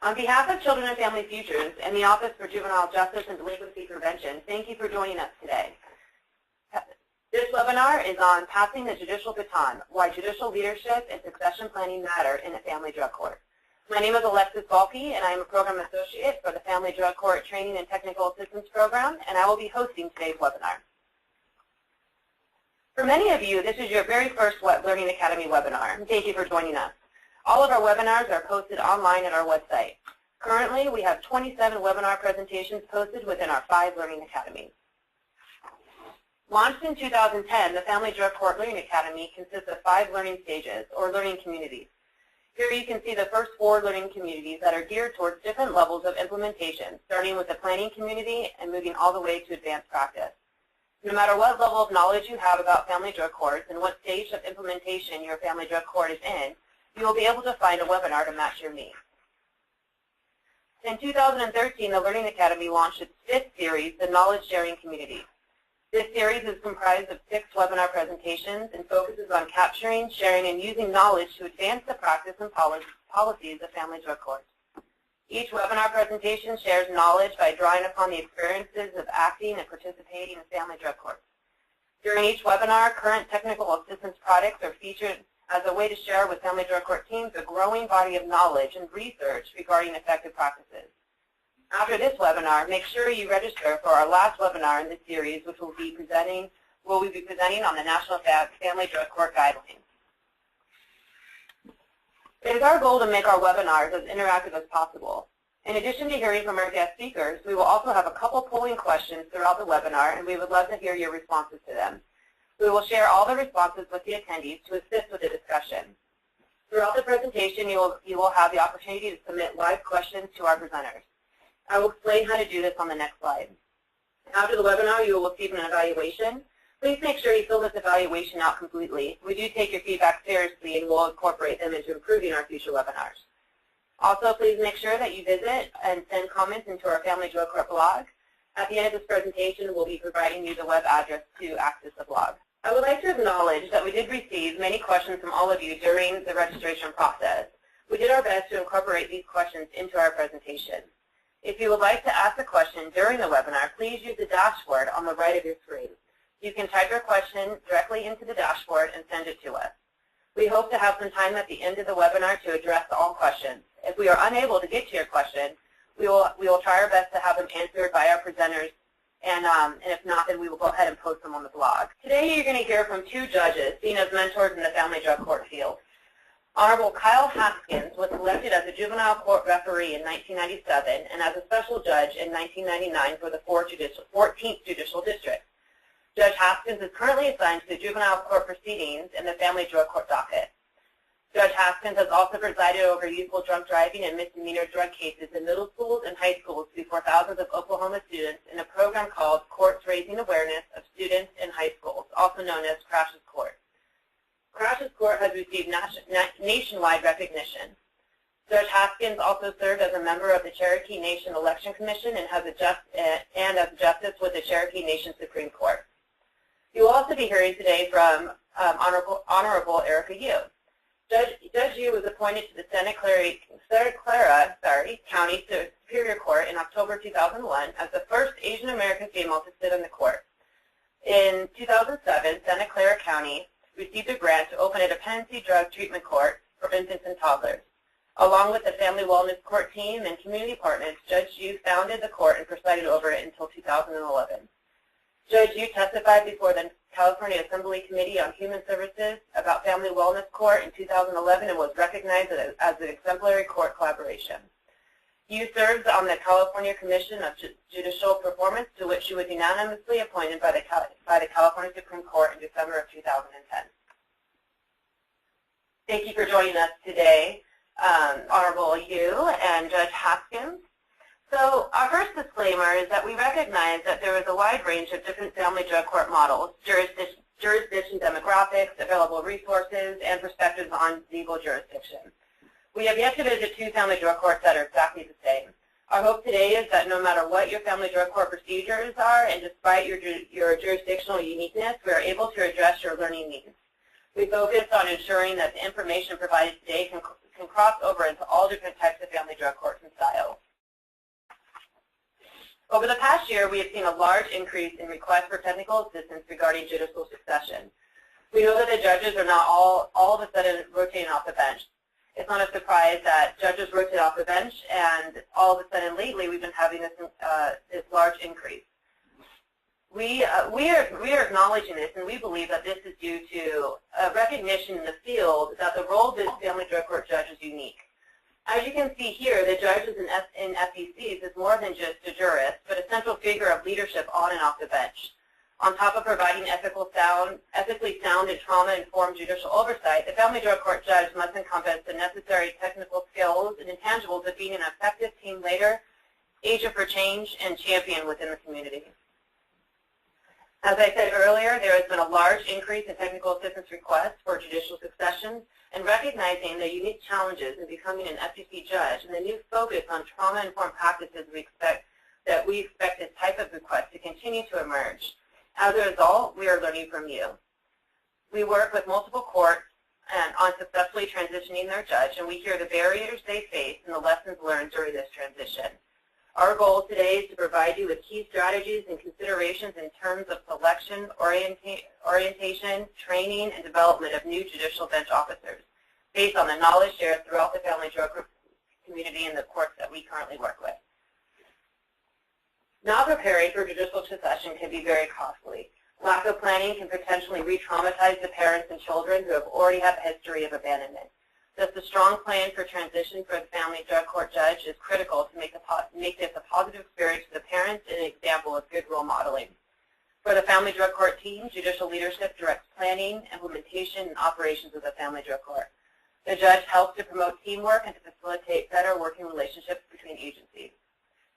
On behalf of Children and Family Futures and the Office for Juvenile Justice and Delinquency Prevention, thank you for joining us today. This webinar is on Passing the Judicial Baton, Why Judicial Leadership and Succession Planning Matter in a Family Drug Court. My name is Alexis Balke, and I am a Program Associate for the Family Drug Court Training and Technical Assistance Program, and I will be hosting today's webinar. For many of you, this is your very first Learning Academy webinar. Thank you for joining us. All of our webinars are posted online at our website. Currently, we have 27 webinar presentations posted within our 5 Learning Academies. Launched in 2010, the Family Drug Court Learning Academy consists of 5 learning stages, or learning communities. Here you can see the first 4 learning communities that are geared towards different levels of implementation, starting with the planning community and moving all the way to advanced practice. No matter what level of knowledge you have about family drug courts and what stage of implementation your family drug court is in, you will be able to find a webinar to match your needs. In 2013, the Learning Academy launched its 5th series, the Knowledge Sharing Community. This series is comprised of 6 webinar presentations and focuses on capturing, sharing, and using knowledge to advance the practice and policies of family drug courts. Each webinar presentation shares knowledge by drawing upon the experiences of acting and participating in family drug courts. During each webinar, current technical assistance products are featured as a way to share with family drug court teams a growing body of knowledge and research regarding effective practices. After this webinar, make sure you register for our last webinar in this series, which we'll be presenting on the National Family Drug Court Guidelines. It is our goal to make our webinars as interactive as possible. In addition to hearing from our guest speakers, we will also have a couple polling questions throughout the webinar, and we would love to hear your responses to them. We will share all the responses with the attendees to assist with the discussion. Throughout the presentation, you will have the opportunity to submit live questions to our presenters. I will explain how to do this on the next slide. After the webinar, you will receive an evaluation. Please make sure you fill this evaluation out completely. We do take your feedback seriously and will incorporate them into improving our future webinars. Also, please make sure that you visit and send comments into our Family Drug Court blog. At the end of this presentation, we'll be providing you the web address to access the blog. I would like to acknowledge that we did receive many questions from all of you during the registration process. We did our best to incorporate these questions into our presentation. If you would like to ask a question during the webinar, please use the dashboard on the right of your screen. You can type your question directly into the dashboard and send it to us. We hope to have some time at the end of the webinar to address all questions. If we are unable to get to your question, we will try our best to have them answered by our presenters, and if not, then we will go ahead and post them on the blog. Today you're going to hear from 2 judges seen as mentors in the family drug court field. Honorable Kyle Haskins was elected as a juvenile court referee in 1997 and as a special judge in 1999 for the 14th Judicial District. Judge Haskins is currently assigned to the juvenile court proceedings in the family drug court docket. Judge Haskins has also presided over youthful drunk driving and misdemeanor drug cases in middle schools and high schools before thousands of Oklahoma students in a program called Courts Raising Awareness of Students in High Schools, also known as Crash's Court. Crash's Court has received nationwide recognition. Judge Haskins also served as a member of the Cherokee Nation Election Commission and as justice with the Cherokee Nation Supreme Court. You will also be hearing today from Honorable Erica Yu. Judge Yu was appointed to the Santa Clara County Superior Court in October 2001 as the first Asian American female to sit on the court. In 2007, Santa Clara County received a grant to open a dependency drug treatment court for infants and toddlers. Along with the Family Wellness Court team and community partners, Judge Yu founded the court and presided over it until 2011. Judge Yu testified before the California Assembly Committee on Human Services about Family Wellness Court in 2011 and was recognized as an exemplary court collaboration. Yu serves on the California Commission of Judicial Performance, to which she was unanimously appointed by the California Supreme Court in December of 2010. Thank you for joining us today, Honorable Yu and Judge Haskins. So our first disclaimer is that we recognize that there is a wide range of different family drug court models, jurisdiction demographics, available resources, and perspectives on legal jurisdiction. We have yet to visit 2 family drug courts that are exactly the same. Our hope today is that no matter what your family drug court procedures are, and despite your jurisdictional uniqueness, we are able to address your learning needs. We focus on ensuring that the information provided today can cross over into all different types of family drug courts and style. Over the past year, we have seen a large increase in requests for technical assistance regarding judicial succession. We know that the judges are not all of a sudden rotating off the bench. It's not a surprise that judges rotate off the bench, and all of a sudden lately we've been having this large increase. We are acknowledging this, and we believe that this is due to a recognition in the field that the role of this family drug court judge is unique. As you can see here, the judges in FDCs is more than just a jurist, but a central figure of leadership on and off the bench. On top of providing ethically sound and trauma-informed judicial oversight, the family drug court judge must encompass the necessary technical skills and intangibles of being an effective team leader, agent for change, and champion within the community. As I said earlier, there has been a large increase in technical assistance requests for judicial succession, and recognizing the unique challenges in becoming an FDC judge and the new focus on trauma-informed practices, we expect this type of request to continue to emerge. As a result, we are learning from you. We work with multiple courts on successfully transitioning their judge, and we hear the barriers they face and the lessons learned during this transition. Our goal today is to provide you with key strategies and considerations in terms of selection, orientation, training, and development of new judicial bench officers based on the knowledge shared throughout the family drug community and the courts that we currently work with. Not preparing for judicial succession can be very costly. Lack of planning can potentially re-traumatize the parents and children who have already had a history of abandonment. Thus, a strong plan for transition for the family drug court judge is critical to make this a positive experience for the parents and an example of good role modeling. For the family drug court team, judicial leadership directs planning, implementation, and operations of the family drug court. The judge helps to promote teamwork and to facilitate better working relationships between agencies.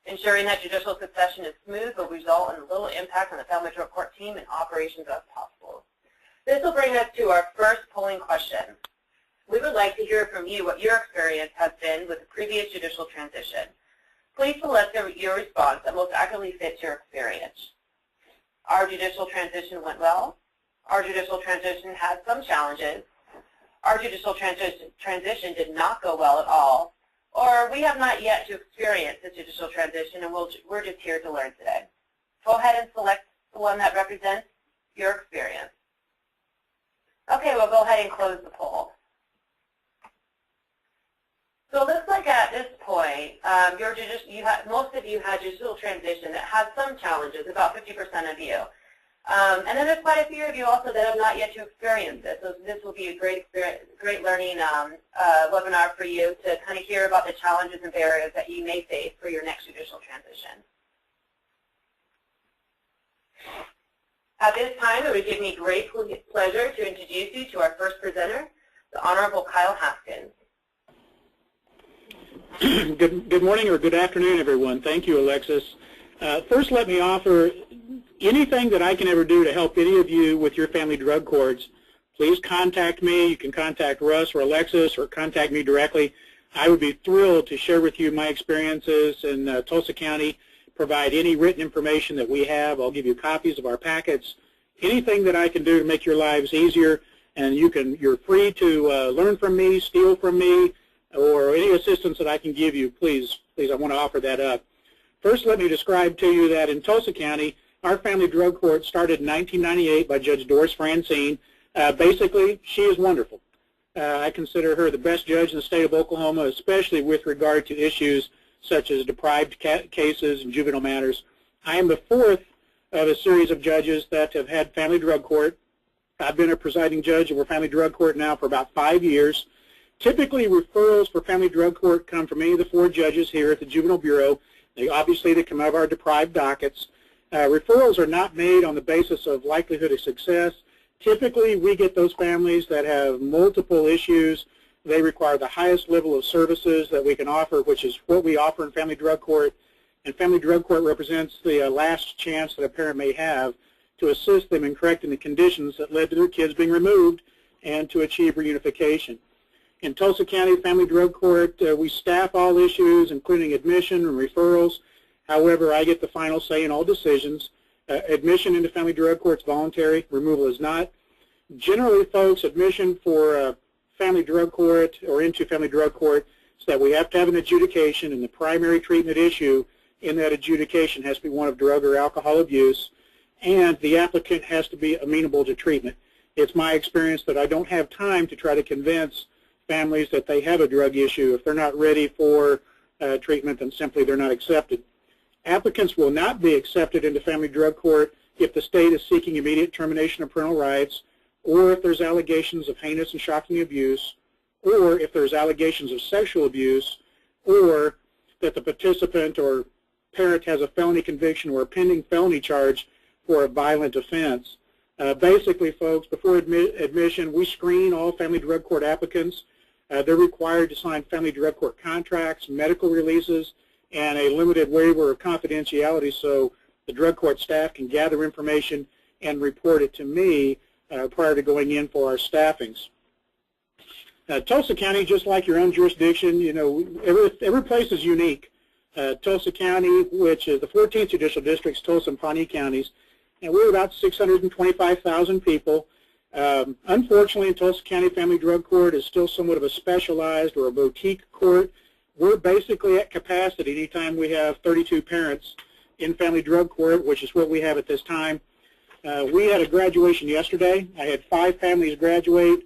Ensuring that judicial succession is smooth will result in little impact on the family drug court team and operations as possible. This will bring us to our first polling question. We would like to hear from you what your experience has been with the previous judicial transition. Please select your response that most accurately fits your experience. Our judicial transition went well. Our judicial transition had some challenges. Our judicial transition did not go well at all. Or we have not yet to experience the judicial transition, and we're just here to learn today. Go ahead and select the one that represents your experience. Okay, we'll go ahead and close the poll. So it looks like at this point, most of you had judicial transition that had some challenges, about 50% of you. And then there's quite a few of you also that have not yet to experience this. So this will be a great learning webinar for you to kind of hear about the challenges and barriers that you may face for your next judicial transition. At this time, it would give me great pleasure to introduce you to our first presenter, the Honorable Kyle Haskins. Good morning or good afternoon, everyone. Thank you, Alexis. First, let me offer anything that I can ever do to help any of you with your family drug courts. Please contact me. You can contact Russ or Alexis or contact me directly. I would be thrilled to share with you my experiences in Tulsa County, provide any written information that we have. I'll give you copies of our packets. Anything that I can do to make your lives easier, and you're free to learn from me, steal from me, or any assistance that I can give you, please, I want to offer that up. First, let me describe to you that in Tulsa County, our family drug court started in 1998 by Judge Doris Francine. Basically, she is wonderful. I consider her the best judge in the state of Oklahoma, especially with regard to issues such as deprived cases and juvenile matters. I am the fourth of a series of judges that have had family drug court. I've been a presiding judge over family drug court now for about 5 years. Typically, referrals for family drug court come from any of the 4 judges here at the Juvenile Bureau. They come out of our deprived dockets. Referrals are not made on the basis of likelihood of success. Typically, we get those families that have multiple issues. They require the highest level of services that we can offer, which is what we offer in family drug court. And family drug court represents the last chance that a parent may have to assist them in correcting the conditions that led to their kids being removed and to achieve reunification. In Tulsa County Family Drug Court, we staff all issues, including admission and referrals. However, I get the final say in all decisions. Admission into family drug court is voluntary. Removal is not. Generally, folks, admission for family drug court or into family drug court is that we have to have an adjudication, and the primary treatment issue in that adjudication has to be one of drug or alcohol abuse, and the applicant has to be amenable to treatment. It's my experience that I don't have time to try to convince families that they have a drug issue. If they're not ready for treatment, then simply they're not accepted. Applicants will not be accepted into family drug court if the state is seeking immediate termination of parental rights, or if there's allegations of heinous and shocking abuse, or if there's allegations of sexual abuse, or that the participant or parent has a felony conviction or a pending felony charge for a violent offense. Basically, folks, before admission, we screen all family drug court applicants. They're required to sign family drug court contracts, medical releases, and a limited waiver of confidentiality so the drug court staff can gather information and report it to me prior to going in for our staffings. Tulsa County, just like your own jurisdiction, you know, every place is unique. Tulsa County, which is the 14th Judicial District's Tulsa and Pawnee counties, and we're about 625,000 people. Unfortunately, in Tulsa County, Family Drug Court is still somewhat of a specialized or a boutique court. We're basically at capacity anytime we have 32 parents in Family Drug Court, which is what we have at this time. We had a graduation yesterday. I had 5 families graduate.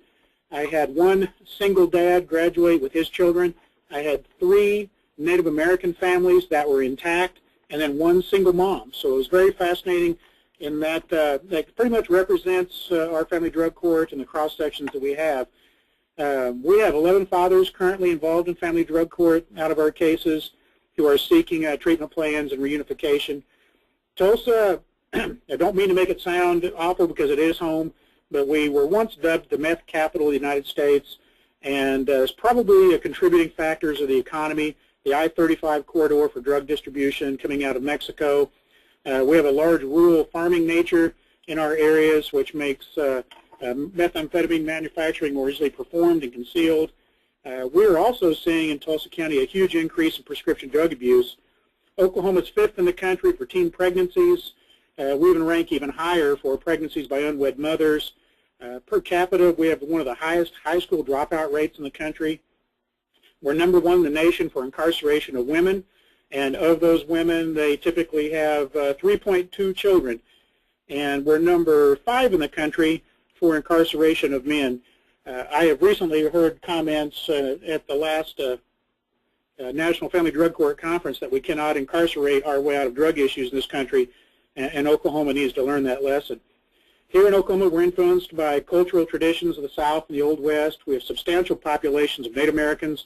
I had 1 single dad graduate with his children. I had 3 Native American families that were intact, and then 1 single mom. So it was very fascinating in that that pretty much represents our Family Drug Court and the cross sections that we have. We have 11 fathers currently involved in Family Drug Court out of our cases who are seeking treatment plans and reunification. Tulsa, I don't mean to make it sound awful because it is home, but we were once dubbed the meth capital of the United States, and it's probably a contributing factors of the economy, the I-35 corridor for drug distribution coming out of Mexico. We have a large rural farming nature in our areas, which makes methamphetamine manufacturing more easily performed and concealed. We're also seeing in Tulsa County a huge increase in prescription drug abuse. Oklahoma's 5th in the country for teen pregnancies. We even rank even higher for pregnancies by unwed mothers. Per capita, we have one of the highest high school dropout rates in the country. We're number 1 in the nation for incarceration of women, and of those women, they typically have 3.2 children. And we're number 5 in the country for incarceration of men. I have recently heard comments at the last National Family Drug Court Conference that we cannot incarcerate our way out of drug issues in this country, and Oklahoma needs to learn that lesson. Here in Oklahoma, we're influenced by cultural traditions of the South and the Old West. We have substantial populations of Native Americans,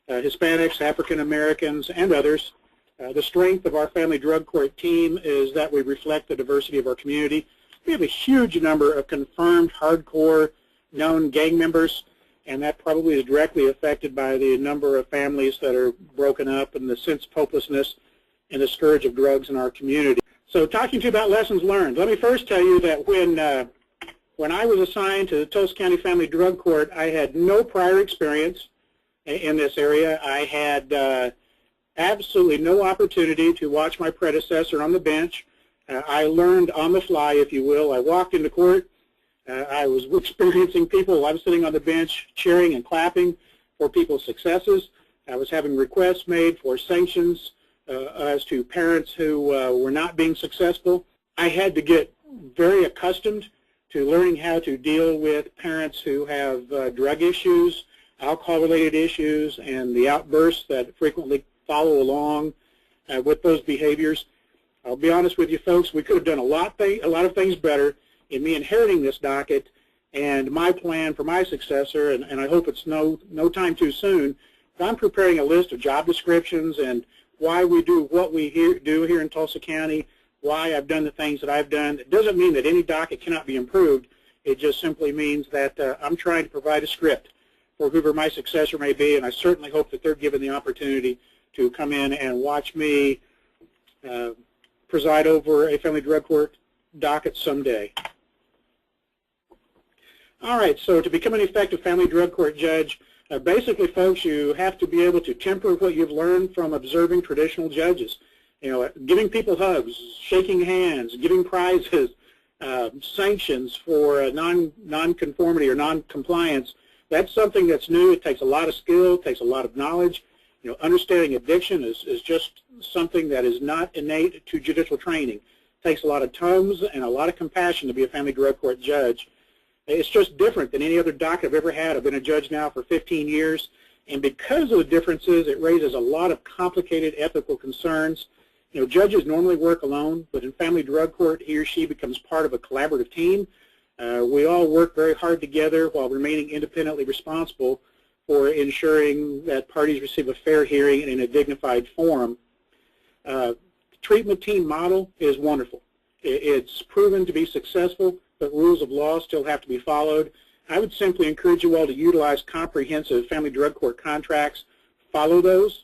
Hispanics, African Americans, and others. The strength of our Family Drug Court team is that we reflect the diversity of our community. We have a huge number of confirmed hardcore known gang members, and that probably is directly affected by the number of families that are broken up and the sense of hopelessness and the scourge of drugs in our community. So talking to you about lessons learned, let me first tell you that when I was assigned to the Tulsa County Family Drug Court, I had no prior experience in this area. I had absolutely no opportunity to watch my predecessor on the bench. I learned on the fly, if you will. I walked into court. I was experiencing people. I was sitting on the bench cheering and clapping for people's successes. I was having requests made for sanctions as to parents who were not being successful. I had to get very accustomed to learning how to deal with parents who have drug issues, alcohol-related issues, and the outbursts that frequently follow along with those behaviors. I'll be honest with you, folks, we could have done a lot of things better in me inheriting this docket, and my plan for my successor, and I hope it's no time too soon, but I'm preparing a list of job descriptions and why we do what we do here in Tulsa County, why I've done the things that I've done. It doesn't mean that any docket cannot be improved. It just simply means that I'm trying to provide a script for whoever my successor may be, and I certainly hope that they're given the opportunity to come in and watch me preside over a family drug court docket someday. All right, so to become an effective family drug court judge, basically, folks, you have to be able to temper what you've learned from observing traditional judges. You know, giving people hugs, shaking hands, giving prizes, sanctions for non-conformity or non-compliance. That's something that's new. It takes a lot of skill, it takes a lot of knowledge, Understanding addiction is just something that is not innate to judicial training. It takes a lot of tums and a lot of compassion to be a family drug court judge. It's just different than any other docket I've ever had. I've been a judge now for 15 years, and because of the differences, it raises a lot of complicated ethical concerns. Judges normally work alone, but in family drug court, he or she becomes part of a collaborative team. We all work very hard together while remaining independently responsible for ensuring that parties receive a fair hearing and in a dignified forum. The treatment team model is wonderful. It's proven to be successful, but rules of law still have to be followed. I would simply encourage you all to utilize comprehensive family drug court contracts. Follow those.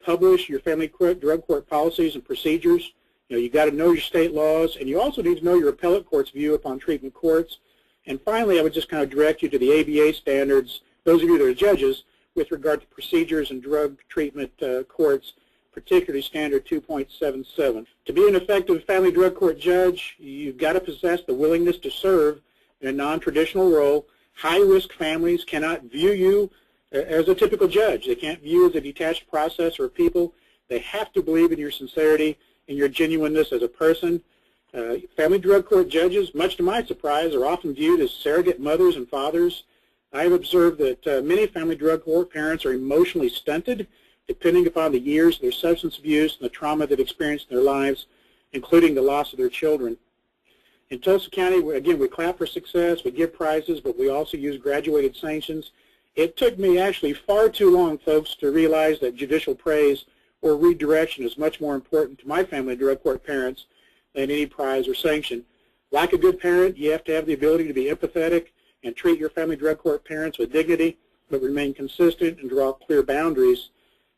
Publish your family drug court policies and procedures. You've got to know your state laws, and you also need to know your appellate court's view upon treatment courts. And finally, I would just kind of direct you to the ABA standards, those of you that are judges, with regard to procedures and drug treatment courts, particularly standard 2.77. To be an effective family drug court judge, you've got to possess the willingness to serve in a non-traditional role. High-risk families cannot view you as a typical judge. They can't view you as a detached processor of people. They have to believe in your sincerity and your genuineness as a person. Family drug court judges, much to my surprise, are often viewed as surrogate mothers and fathers. I have observed that many family drug court parents are emotionally stunted, depending upon the years of their substance abuse and the trauma they've experienced in their lives, including the loss of their children. In Tulsa County, again, we clap for success, we give prizes, but we also use graduated sanctions. It took me actually far too long, folks, to realize that judicial praise or redirection is much more important to my family drug court parents than any prize or sanction. Like a good parent, you have to have the ability to be empathetic and treat your family drug court parents with dignity, but remain consistent and draw clear boundaries.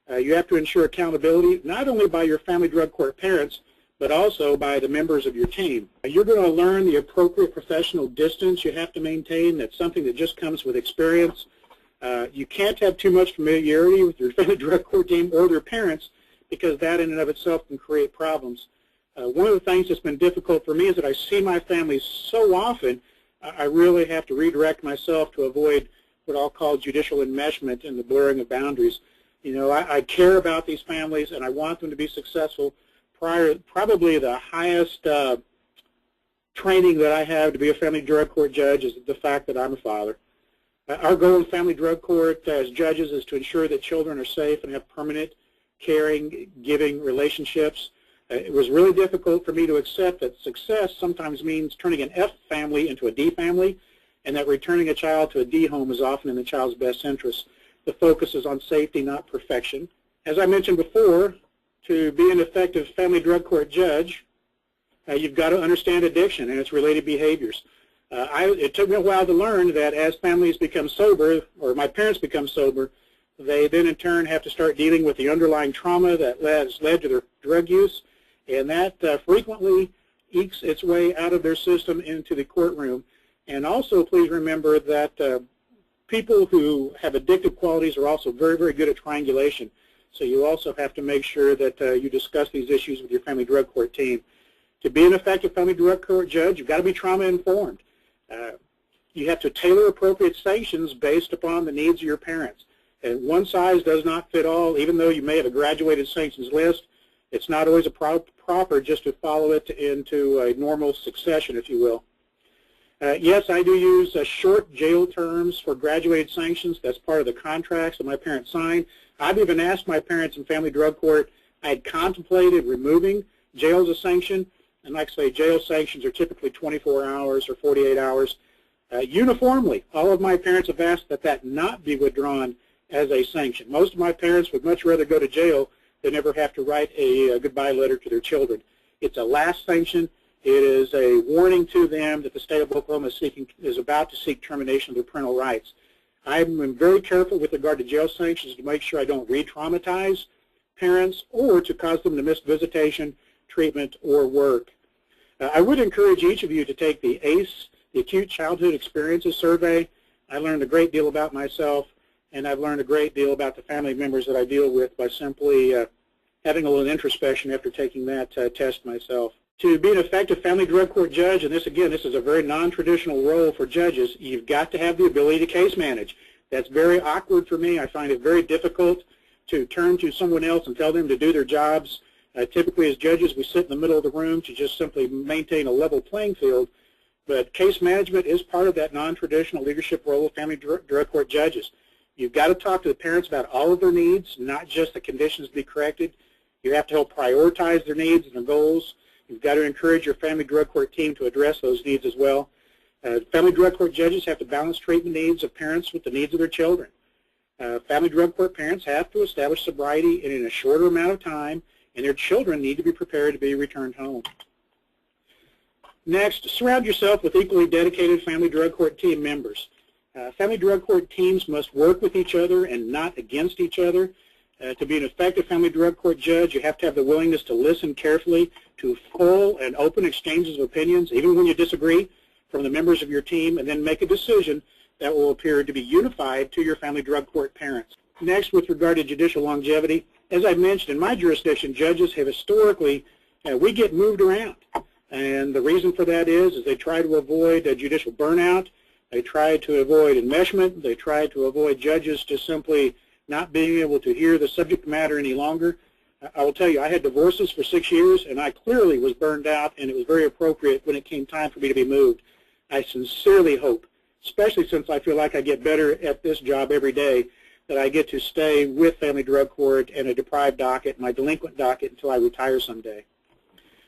You have to ensure accountability not only by your family drug court parents, but also by the members of your team. You're going to learn the appropriate professional distance you have to maintain. That's something that just comes with experience. You can't have too much familiarity with your family drug court team or their parents, because that in and of itself can create problems. One of the things that's been difficult for me is that I see my family so often, I really have to redirect myself to avoid what I'll call judicial enmeshment and the blurring of boundaries. I care about these families, and I want them to be successful. Probably the highest training that I have to be a family drug court judge is the fact that I'm a father. Our goal in family drug court as judges is to ensure that children are safe and have permanent, caring, giving relationships. It was really difficult for me to accept that success sometimes means turning an F family into a D family, and that returning a child to a D home is often in the child's best interest. The focus is on safety, not perfection. As I mentioned before, to be an effective family drug court judge, you've got to understand addiction and its related behaviors. It took me a while to learn that as families become sober, or my parents become sober, they then in turn have to start dealing with the underlying trauma that has led to their drug use, and that frequently ekes its way out of their system into the courtroom. And also please remember that people who have addictive qualities are also very, very good at triangulation. So you also have to make sure that you discuss these issues with your family drug court team. To be an effective family drug court judge, you've got to be trauma informed. You have to tailor appropriate sanctions based upon the needs of your parents. And one size does not fit all. Even though you may have a graduated sanctions list, it's not always proper just to follow it into a normal succession, if you will. Yes, I do use short jail terms for graduated sanctions. That's part of the contracts that my parents signed. I've even asked my parents in family drug court, I had contemplated removing jail as a sanction. And like I say, jail sanctions are typically 24 hours or 48 hours. Uniformly, all of my parents have asked that that not be withdrawn as a sanction. Most of my parents would much rather go to jail than ever have to write a goodbye letter to their children. It's a last sanction. It is a warning to them that the state of Oklahoma is about to seek termination of their parental rights. I'm very careful with regard to jail sanctions to make sure I don't re-traumatize parents or to cause them to miss visitation, treatment, or work. I would encourage each of you to take the ACE, the Acute Childhood Experiences Survey. I learned a great deal about myself, and I've learned a great deal about the family members that I deal with by simply having a little introspection after taking that test myself. To be an effective family drug court judge, and this is a very non-traditional role for judges, you've got to have the ability to case manage. That's very awkward for me. I find it very difficult to turn to someone else and tell them to do their jobs. Typically, as judges, we sit in the middle of the room to just simply maintain a level playing field. But case management is part of that non-traditional leadership role of family drug court judges. You've got to talk to the parents about all of their needs, not just the conditions to be corrected. You have to help prioritize their needs and their goals. You've got to encourage your family drug court team to address those needs as well. Family drug court judges have to balance treatment needs of parents with the needs of their children. Family drug court parents have to establish sobriety in a shorter amount of time, and their children need to be prepared to be returned home. Next, surround yourself with equally dedicated family drug court team members. Family drug court teams must work with each other and not against each other. To be an effective family drug court judge, you have to have the willingness to listen carefully to full and open exchanges of opinions, even when you disagree, from the members of your team, and then make a decision that will appear to be unified to your family drug court parents. Next, with regard to judicial longevity, as I mentioned, in my jurisdiction, judges have historically, we get moved around. And the reason for that is they try to avoid judicial burnout. They try to avoid enmeshment. They try to avoid judges just simply not being able to hear the subject matter any longer. I will tell you, I had divorces for 6 years, and I clearly was burned out, and it was very appropriate when it came time for me to be moved. I sincerely hope, especially since I feel like I get better at this job every day, that I get to stay with family drug court and a deprived docket, my delinquent docket, until I retire someday.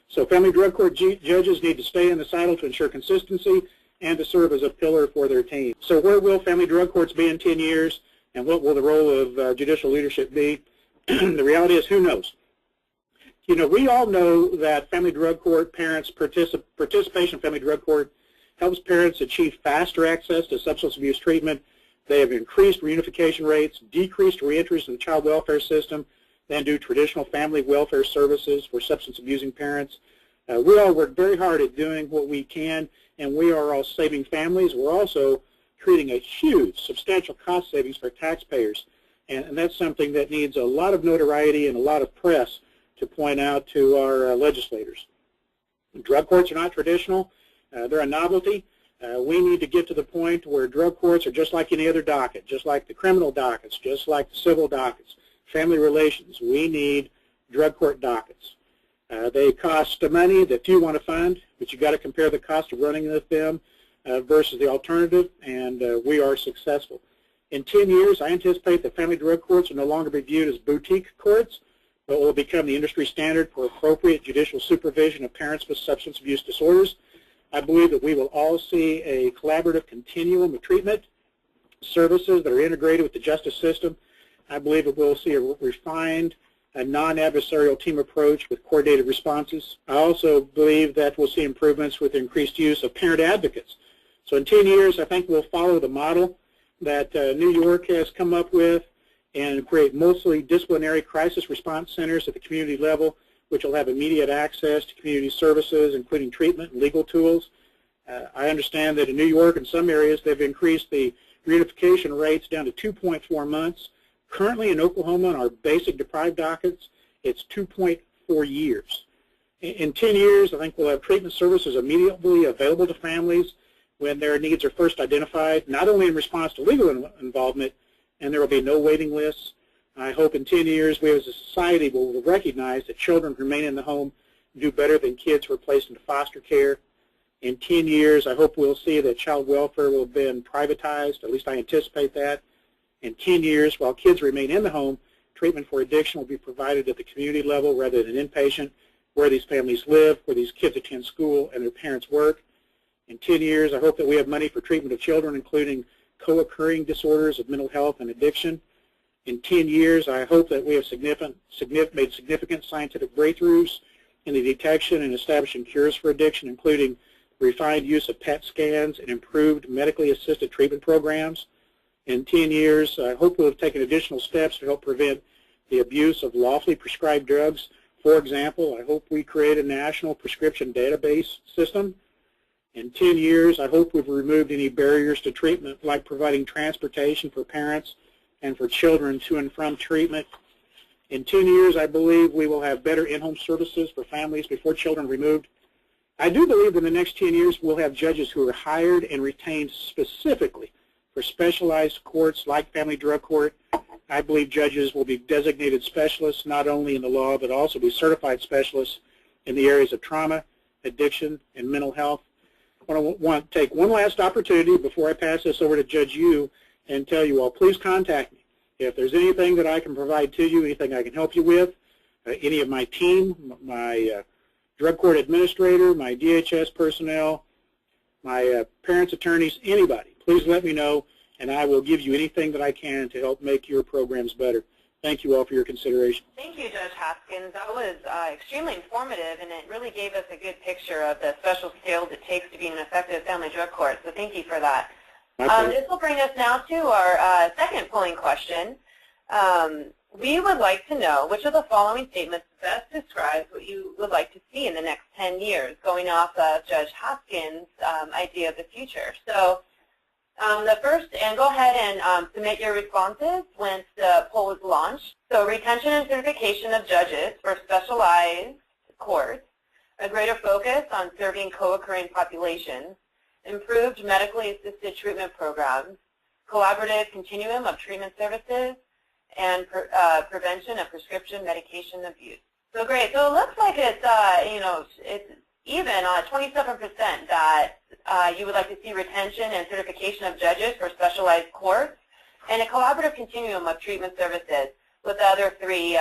So family drug court judges need to stay in the saddle to ensure consistency and to serve as a pillar for their team. So where will family drug courts be in 10 years, and what will the role of judicial leadership be? The reality is, who knows? You know, we all know that family drug court parents' participation in family drug court helps parents achieve faster access to substance abuse treatment. They have increased reunification rates, decreased reentries in the child welfare system than do traditional family welfare services for substance abusing parents. We all work very hard at doing what we can, and we are all saving families. We're also creating a huge, substantial cost savings for taxpayers, and that's something that needs a lot of notoriety and a lot of press to point out to our legislators. Drug courts are not traditional. They're a novelty. We need to get to the point where drug courts are just like any other docket, just like the criminal dockets, just like the civil dockets, family relations. We need drug court dockets. They cost money that few want to fund, but you've got to compare the cost of running with them versus the alternative, and we are successful. In 10 years, I anticipate that family drug courts will no longer be viewed as boutique courts, but will become the industry standard for appropriate judicial supervision of parents with substance abuse disorders. I believe that we will all see a collaborative continuum of treatment services that are integrated with the justice system. I believe that we'll see a refined, non-adversarial team approach with coordinated responses. I also believe that we'll see improvements with increased use of parent advocates. So in 10 years, I think we'll follow the model that New York has come up with and create mostly disciplinary crisis response centers at the community level, which will have immediate access to community services, including treatment and legal tools. I understand that in New York, in some areas, they've increased the reunification rates down to 2.4 months. Currently in Oklahoma, on our basic deprived dockets, it's 2.4 years. In 10 years, I think we'll have treatment services immediately available to families when their needs are first identified, not only in response to legal involvement, and there will be no waiting lists. I hope in 10 years we as a society will recognize that children who remain in the home do better than kids who are placed into foster care. In 10 years, I hope we'll see that child welfare will have been privatized, at least I anticipate that. In 10 years, while kids remain in the home, treatment for addiction will be provided at the community level rather than inpatient, where these families live, where these kids attend school, and their parents work. In 10 years, I hope that we have money for treatment of children, including co-occurring disorders of mental health and addiction. In 10 years, I hope that we have made significant scientific breakthroughs in the detection and establishing cures for addiction, including refined use of PET scans and improved medically assisted treatment programs. In 10 years, I hope we'll have taken additional steps to help prevent the abuse of lawfully prescribed drugs. For example, I hope we create a national prescription database system. In 10 years, I hope we've removed any barriers to treatment, like providing transportation for parents and for children to and from treatment. In 10 years, I believe we will have better in-home services for families before children are removed. I do believe in the next 10 years we'll have judges who are hired and retained specifically for specialized courts like family drug court. I believe judges will be designated specialists not only in the law but also be certified specialists in the areas of trauma, addiction, and mental health. I want to take one last opportunity before I pass this over to Judge Yu and tell you all, please contact me. If there's anything that I can provide to you, anything I can help you with, any of my team, my drug court administrator, my DHS personnel, my parents' attorneys, anybody, please let me know, and I will give you anything that I can to help make your programs better. Thank you all for your consideration. Thank you, Judge Haskins. That was extremely informative, and it really gave us a good picture of the special skills it takes to be an effective family drug court, so thank you for that. This will bring us now to our second polling question. We would like to know which of the following statements best describes what you would like to see in the next 10 years, going off of Judge Haskins' idea of the future. So the first, and go ahead and submit your responses once the poll is launched. So retention and certification of judges for specialized courts, a greater focus on serving co-occurring populations, improved medically assisted treatment programs, collaborative continuum of treatment services, and prevention of prescription medication abuse. So great. So it looks like it's it's even on 27% that you would like to see retention and certification of judges for specialized courts, and a collaborative continuum of treatment services, with the other three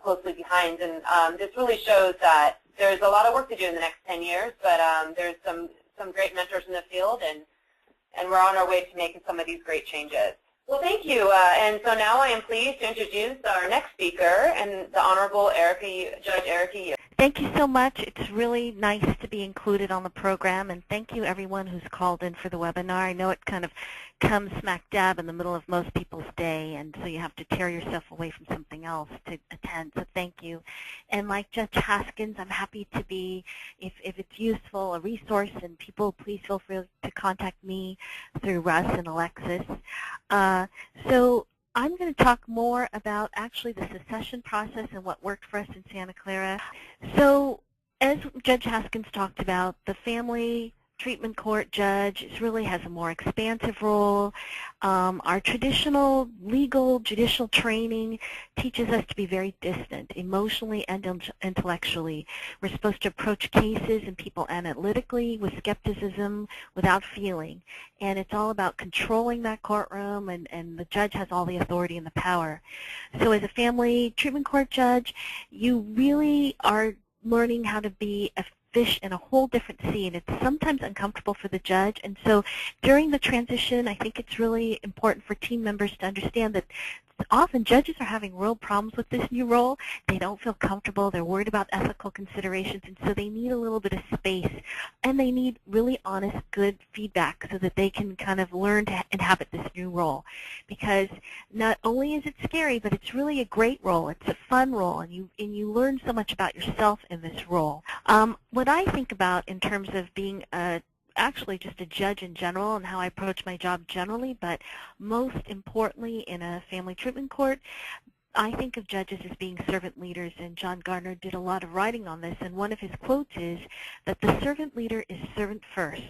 closely behind. And this really shows that there's a lot of work to do in the next 10 years, but there's some great mentors in the field, and we're on our way to making some of these great changes. Well, thank you. And so now I am pleased to introduce our next speaker, and the Honorable Judge Erica Yu. Thank you so much. It's really nice to be included on the program, and thank you everyone who's called in for the webinar. I know it kind of comes smack dab in the middle of most people's day, and so you have to tear yourself away from something else to attend, so thank you. And like Judge Haskins, I'm happy to be, if it's useful, a resource, and people, please feel free to contact me through Russ and Alexis. So I'm going to talk more about actually the secession process and what worked for us in Santa Clara. So as Judge Haskins talked about, the family treatment court judge really has a more expansive role. Our traditional legal judicial training teaches us to be very distant, emotionally and intellectually. We're supposed to approach cases and people analytically with skepticism, without feeling. And it's all about controlling that courtroom, and the judge has all the authority and the power. So as a family treatment court judge, you really are learning how to be a fish in a whole different sea, and it's sometimes uncomfortable for the judge. And so during the transition, I think it's really important for team members to understand that often judges are having real problems with this new role. They don't feel comfortable. They're worried about ethical considerations, and so they need a little bit of space, and they need really honest, good feedback so that they can kind of learn to inhabit this new role. Because not only is it scary, but it's really a great role. It's a fun role, and you learn so much about yourself in this role. What I think about in terms of being actually just a judge in general and how I approach my job generally, but most importantly in a family treatment court, I think of judges as being servant leaders, and John Gardner did a lot of writing on this, and one of his quotes is that the servant leader is servant first.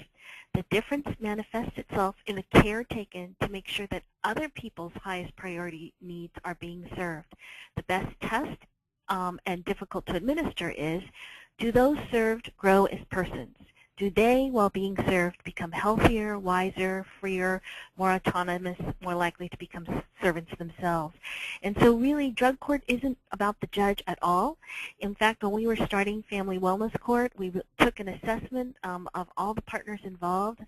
The difference manifests itself in the care taken to make sure that other people's highest priority needs are being served. The best test and difficult to administer is, do those served grow as persons? Do they, while being served, become healthier, wiser, freer, more autonomous, more likely to become servants themselves? And so really, drug court isn't about the judge at all. In fact, when we were starting Family Wellness Court, we took an assessment of all the partners involved.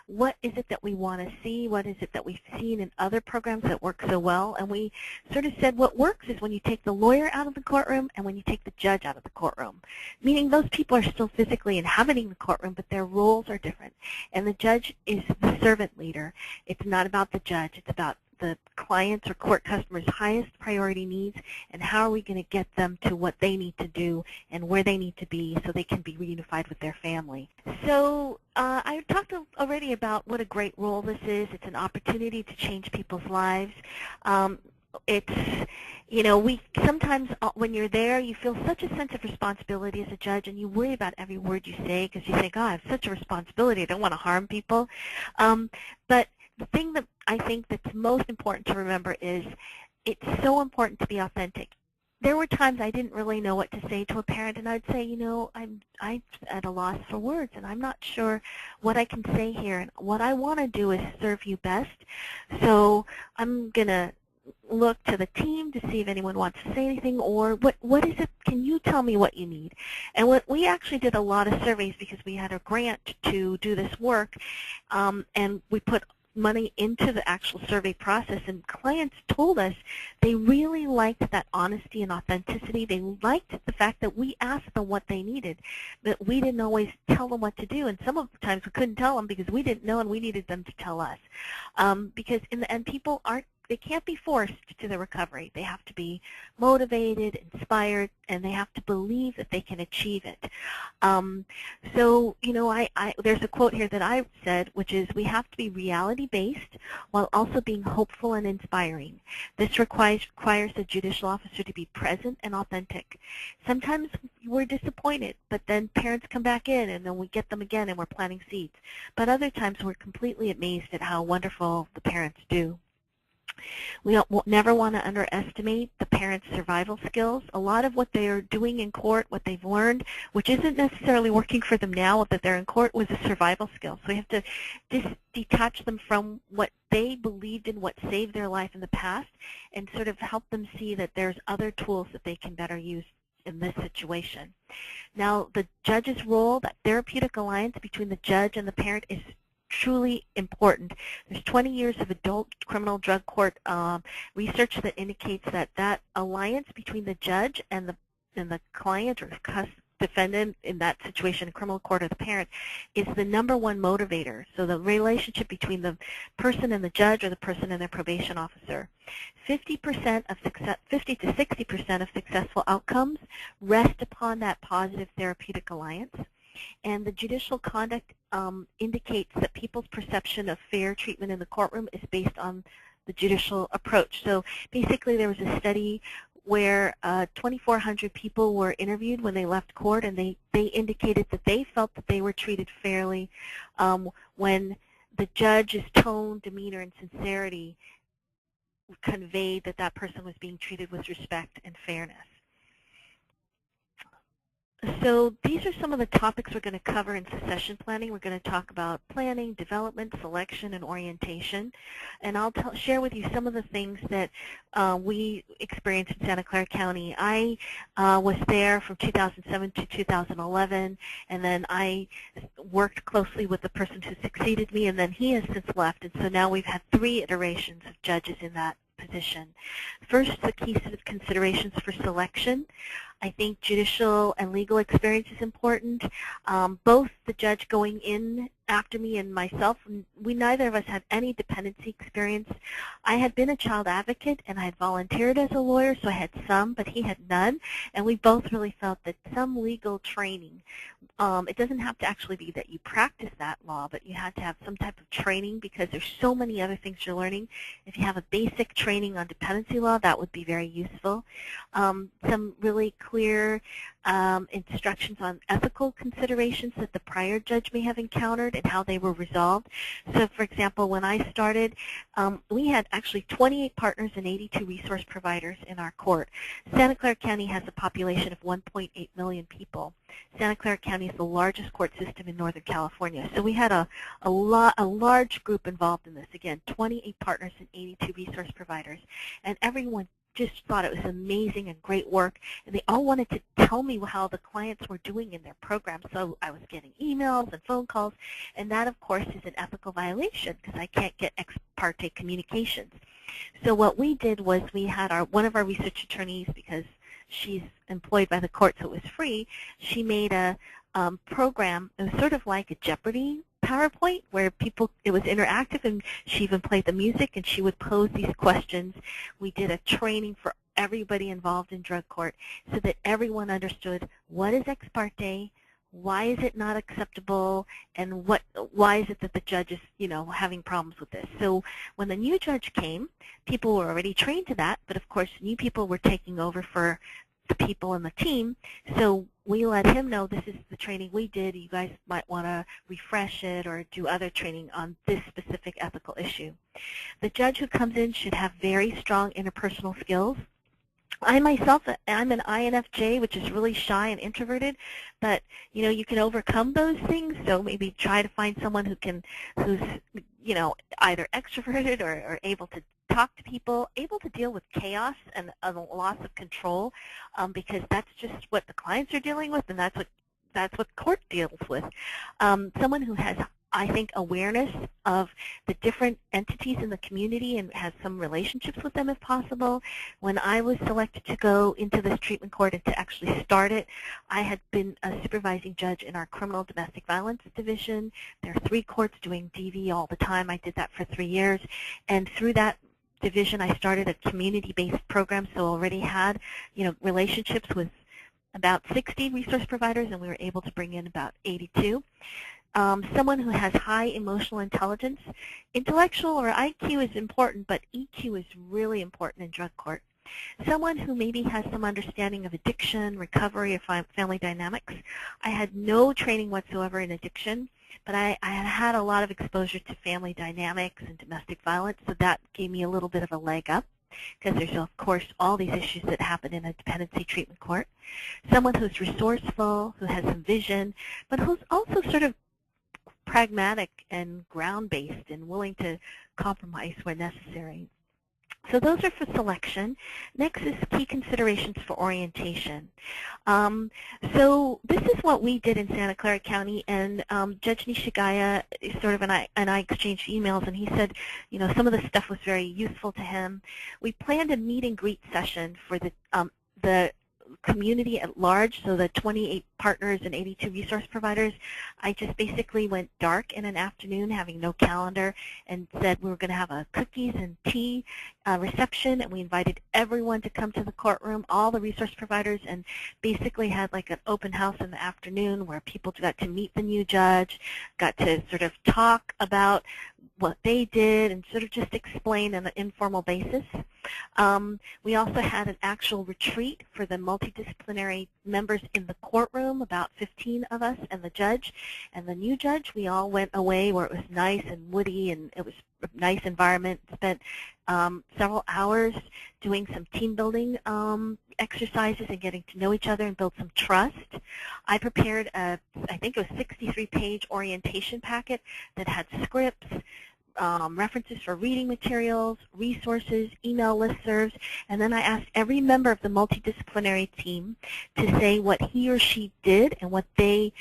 What is it that we want to see? What is it that we've seen in other programs that work so well? And we sort of said what works is when you take the lawyer out of the courtroom and when you take the judge out of the courtroom, meaning those people are still physically inhabiting the courtroom, but their roles are different. And the judge is the servant leader. It's not about the judge. It's about the client's or court customer's highest priority needs, and how are we going to get them to what they need to do and where they need to be so they can be reunified with their family. So I talked already about what a great role this is. It's an opportunity to change people's lives. It's, we sometimes when you're there, you feel such a sense of responsibility as a judge, and you worry about every word you say because you think, oh, I have such a responsibility. I don't want to harm people. But the thing that I think that's most important to remember is it's so important to be authentic. There were times I didn't really know what to say to a parent, and I'd say, you know, I'm at a loss for words, and I'm not sure what I can say here. And what I want to do is serve you best. So I'm going to look to the team to see if anyone wants to say anything, or what is it, can you tell me what you need? And we actually did a lot of surveys because we had a grant to do this work, and we put money into the actual survey process, and clients told us they really liked that honesty and authenticity. They liked the fact that we asked them what they needed, but we didn't always tell them what to do, and some of the times we couldn't tell them because we didn't know and we needed them to tell us. Because in the end, people they can't be forced to the recovery. They have to be motivated, inspired, and they have to believe that they can achieve it. So, you know, there's a quote here that I said, which is, we have to be reality-based while also being hopeful and inspiring. This requires the judicial officer to be present and authentic. Sometimes we're disappointed, but then parents come back in, and then we get them again, and we're planting seeds. But other times we're completely amazed at how wonderful the parents do. We never want to underestimate the parents' survival skills. A lot of what they are doing in court, what they've learned, which isn't necessarily working for them now that they're in court, was a survival skill. So we have to detach them from what they believed in, what saved their life in the past, and sort of help them see that there's other tools that they can better use in this situation. Now, the judge's role, that therapeutic alliance between the judge and the parent, is truly important. There's 20 years of adult criminal drug court research that indicates that alliance between the judge and the client or defendant in that situation, criminal court or the parent, is the #1 motivator. So the relationship between the person and the judge, or the person and their probation officer. 50 to 60% of successful outcomes rest upon that positive therapeutic alliance. And the judicial conduct indicates that people's perception of fair treatment in the courtroom is based on the judicial approach. So basically there was a study where 2,400 people were interviewed when they left court, and they indicated that they felt that they were treated fairly when the judge's tone, demeanor, and sincerity conveyed that that person was being treated with respect and fairness. So these are some of the topics we're going to cover in succession planning. We're going to talk about planning, development, selection, and orientation. And I'll share with you some of the things that we experienced in Santa Clara County. I was there from 2007 to 2011, and then I worked closely with the person who succeeded me, and then he has since left. And so now we've had 3 iterations of judges in that position. First, the key set of considerations for selection. I think judicial and legal experience is important. Both the judge going in after me and myself, we neither of us had any dependency experience. I had been a child advocate and I had volunteered as a lawyer, so I had some, but he had none, and we both really felt that some legal training, it doesn't have to actually be that you practice that law, but you had to have some type of training because there's so many other things you're learning. If you have a basic training on dependency law, that would be very useful. Some really clear instructions on ethical considerations that the prior judge may have encountered and how they were resolved. So, for example, when I started, we had actually 28 partners and 82 resource providers in our court. Santa Clara County has a population of 1.8 million people. Santa Clara County is the largest court system in Northern California. So we had a large group involved in this. Again, 28 partners and 82 resource providers. And everyone just thought it was amazing and great work, and they all wanted to tell me how the clients were doing in their program. So I was getting emails and phone calls, and that, of course, is an ethical violation because I can't get ex parte communications. So what we did was we had one of our research attorneys, because she's employed by the court so it was free, she made a program. It was sort of like a Jeopardy PowerPoint where it was interactive, and she even played the music and she would pose these questions. We did a training for everybody involved in drug court so that everyone understood what is ex parte, why is it not acceptable, and why is it that the judge is, having problems with this. So when the new judge came, people were already trained to that, but of course new people were taking over for the people in the team. So we let him know this is the training we did. You guys might want to refresh it or do other training on this specific ethical issue. The judge who comes in should have very strong interpersonal skills. I myself, I'm an INFJ, which is really shy and introverted, but you can overcome those things. So maybe try to find someone who's either extroverted or able to talk to people, able to deal with chaos and a loss of control, because that's just what the clients are dealing with, and that's what court deals with. Someone who has, I think, awareness of the different entities in the community and has some relationships with them if possible. When I was selected to go into this treatment court and to actually start it, I had been a supervising judge in our criminal domestic violence division. There are 3 courts doing DV all the time. I did that for 3 years. And through that division, I started a community-based program, so already had relationships with about 60 resource providers, and we were able to bring in about 82. Someone who has high emotional intelligence. Intellectual or IQ is important, but EQ is really important in drug court. Someone who maybe has some understanding of addiction, recovery, or family dynamics. I had no training whatsoever in addiction, but I had a lot of exposure to family dynamics and domestic violence, so that gave me a little bit of a leg up, because there's, of course, all these issues that happen in a dependency treatment court. Someone who's resourceful, who has some vision, but who's also sort of pragmatic and ground-based and willing to compromise where necessary. So those are for selection. Next is key considerations for orientation. So this is what we did in Santa Clara County, and Judge Nishigaya and I exchanged emails, and he said, some of the stuff was very useful to him. We planned a meet and greet session for the community at large, so the 28 partners and 82 resource providers. I just basically went dark in an afternoon, having no calendar, and said we were going to have a cookies and tea reception, and we invited everyone to come to the courtroom, all the resource providers, and basically had like an open house in the afternoon where people got to meet the new judge, got to sort of talk about what they did and sort of just explain on an informal basis. We also had an actual retreat for the multidisciplinary members in the courtroom, about 15 of us, and the judge and the new judge. We all went away where it was nice and woody, and it was a nice environment. Spent several hours doing some team building exercises and getting to know each other and build some trust. I prepared I think it was 63-page orientation packet that had scripts, references for reading materials, resources, email listservs, and then I asked every member of the multidisciplinary team to say what he or she did and what they,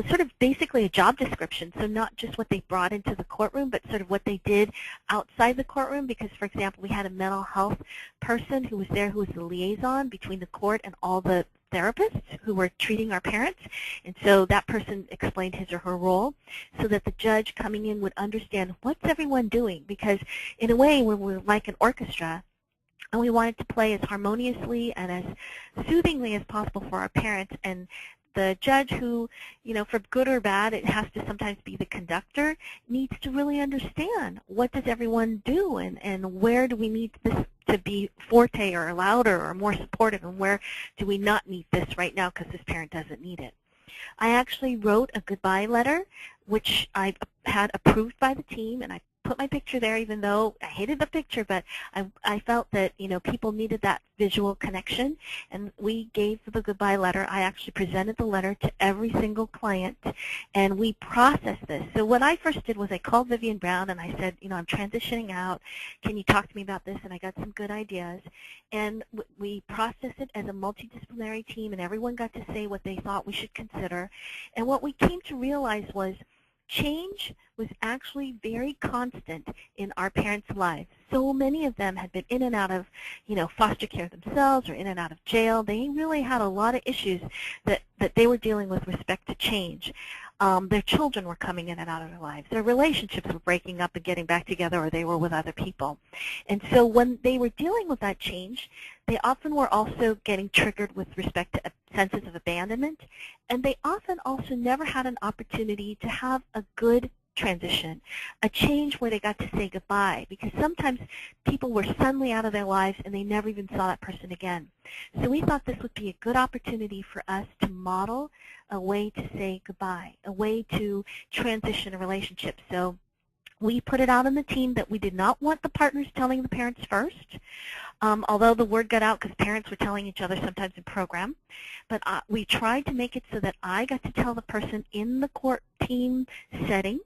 sort of basically a job description, so not just what they brought into the courtroom, but sort of what they did outside the courtroom, because, for example, we had a mental health person who was there who was the liaison between the court and all the therapists who were treating our parents, and so that person explained his or her role so that the judge coming in would understand what's everyone doing, because in a way we're like an orchestra, and we wanted to play as harmoniously and as soothingly as possible for our parents. And the judge who, for good or bad, it has to sometimes be the conductor, needs to really understand what does everyone do and where do we need this to be forte or louder or more supportive, and where do we not need this right now because this parent doesn't need it. I actually wrote a goodbye letter, which I had approved by the team, and I put my picture there, even though I hated the picture, but I felt that people needed that visual connection, and we gave the goodbye letter. I actually presented the letter to every single client, and we processed this. So what I first did was I called Vivian Brown, and I said, I'm transitioning out. Can you talk to me about this? And I got some good ideas, and we processed it as a multidisciplinary team, and everyone got to say what they thought we should consider. And what we came to realize was change was actually very constant in our parents' lives. So many of them had been in and out of, foster care themselves or in and out of jail. They really had a lot of issues that they were dealing with respect to change. Their children were coming in and out of their lives. Their relationships were breaking up and getting back together, or they were with other people. And so when they were dealing with that change, they often were also getting triggered with respect to senses of abandonment, and they often also never had an opportunity to have a good transition, a change where they got to say goodbye, because sometimes people were suddenly out of their lives and they never even saw that person again. So we thought this would be a good opportunity for us to model a way to say goodbye, a way to transition a relationship. So we put it out on the team that we did not want the partners telling the parents first, although the word got out because parents were telling each other sometimes in program. But we tried to make it so that I got to tell the person in the court team setting.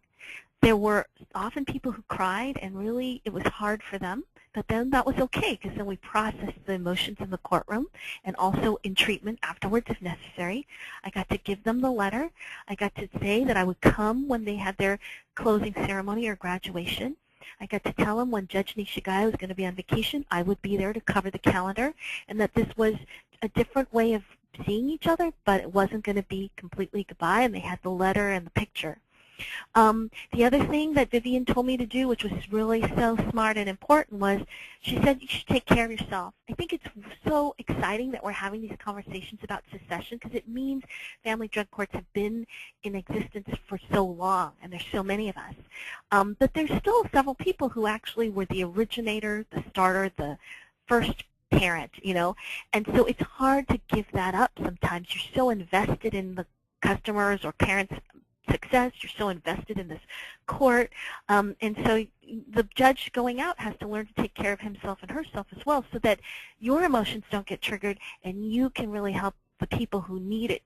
There were often people who cried, and really it was hard for them. But then that was okay, because then we processed the emotions in the courtroom and also in treatment afterwards if necessary. I got to give them the letter. I got to say that I would come when they had their closing ceremony or graduation. I got to tell them when Judge Nishigai was going to be on vacation, I would be there to cover the calendar, and that this was a different way of seeing each other, but it wasn't going to be completely goodbye, and they had the letter and the picture. The other thing that Vivian told me to do, which was really so smart and important, was she said you should take care of yourself. I think it's so exciting that we're having these conversations about secession, because it means family drug courts have been in existence for so long, and there's so many of us. But there's still several people who actually were the originator, the starter, the first parent, you know, and so it's hard to give that up sometimes. You're so invested in the customers or parents' success, you're so invested in this court, and so the judge going out has to learn to take care of himself and herself as well, so that your emotions don't get triggered and you can really help the people who need it,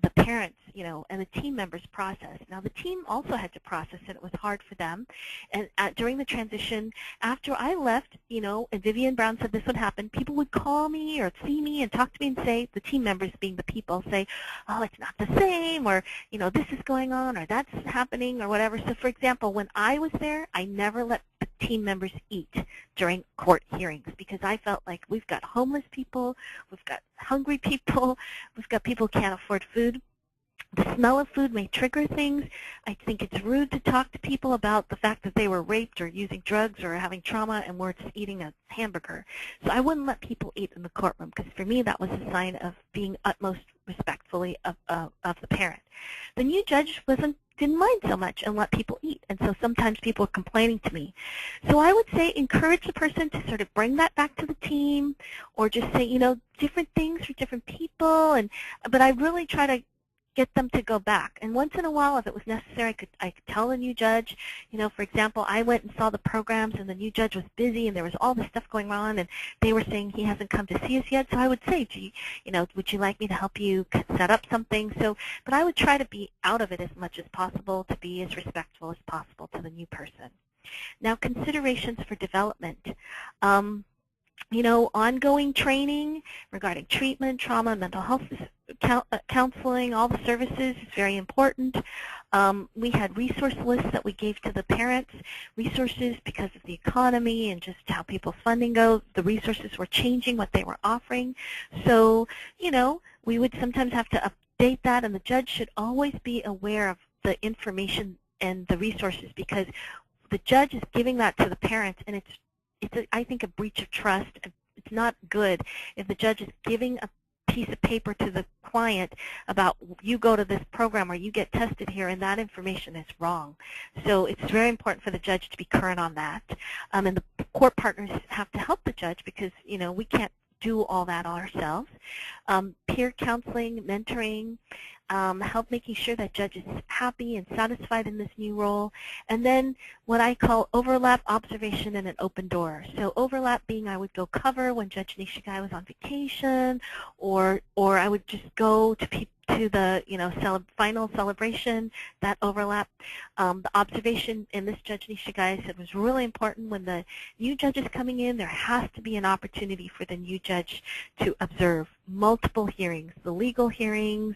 the parents, you know, and the team members process. Now the team also had to process it. It was hard for them. And during the transition, after I left, you know, and Vivian Brown said this would happen, people would call me or see me and talk to me and say, the team members being the people, say, oh, it's not the same, or, you know, this is going on, or that's happening, or whatever. So for example, when I was there, I never let the team members eat during court hearings, because I felt like we've got homeless people, we've got hungry people, we've got people who can't afford food. The smell of food may trigger things. I think it's rude to talk to people about the fact that they were raped or using drugs or having trauma and we're just eating a hamburger. So I wouldn't let people eat in the courtroom, because for me that was a sign of being utmost respectfully of the parent. The new judge didn't mind so much and let people eat, and so sometimes people were complaining to me. So I would say encourage the person to sort of bring that back to the team, or just say, you know, different things for different people, but I really try to get them to go back. And once in a while, if it was necessary, I could tell the new judge, you know, for example, I went and saw the programs and the new judge was busy and there was all this stuff going on and they were saying he hasn't come to see us yet. So I would say, gee, you know, would you like me to help you set up something? So, but I would try to be out of it as much as possible, to be as respectful as possible to the new person. Now, considerations for development. You know, ongoing training regarding treatment, trauma, mental health counseling, all the services is very important. We had resource lists that we gave to the parents, resources because of the economy and just how people's funding goes. The resources were changing what they were offering. So, you know, we would sometimes have to update that, and the judge should always be aware of the information and the resources, because the judge is giving that to the parents, and it's I think, a breach of trust. It's not good if the judge is giving a piece of paper to the client about, you go to this program or you get tested here, and that information is wrong. So it's very important for the judge to be current on that. And the court partners have to help the judge, because, you know, we can't do all that ourselves. Peer counseling, mentoring, help making sure that judge is happy and satisfied in this new role. And then what I call overlap, observation, and an open door. So overlap being I would go cover when Judge Nishigai was on vacation, or I would just go to the, you know, final celebration, that overlap. The observation in this Judge Nishigai said was really important. When the new judge is coming in, there has to be an opportunity for the new judge to observe multiple hearings, the legal hearings,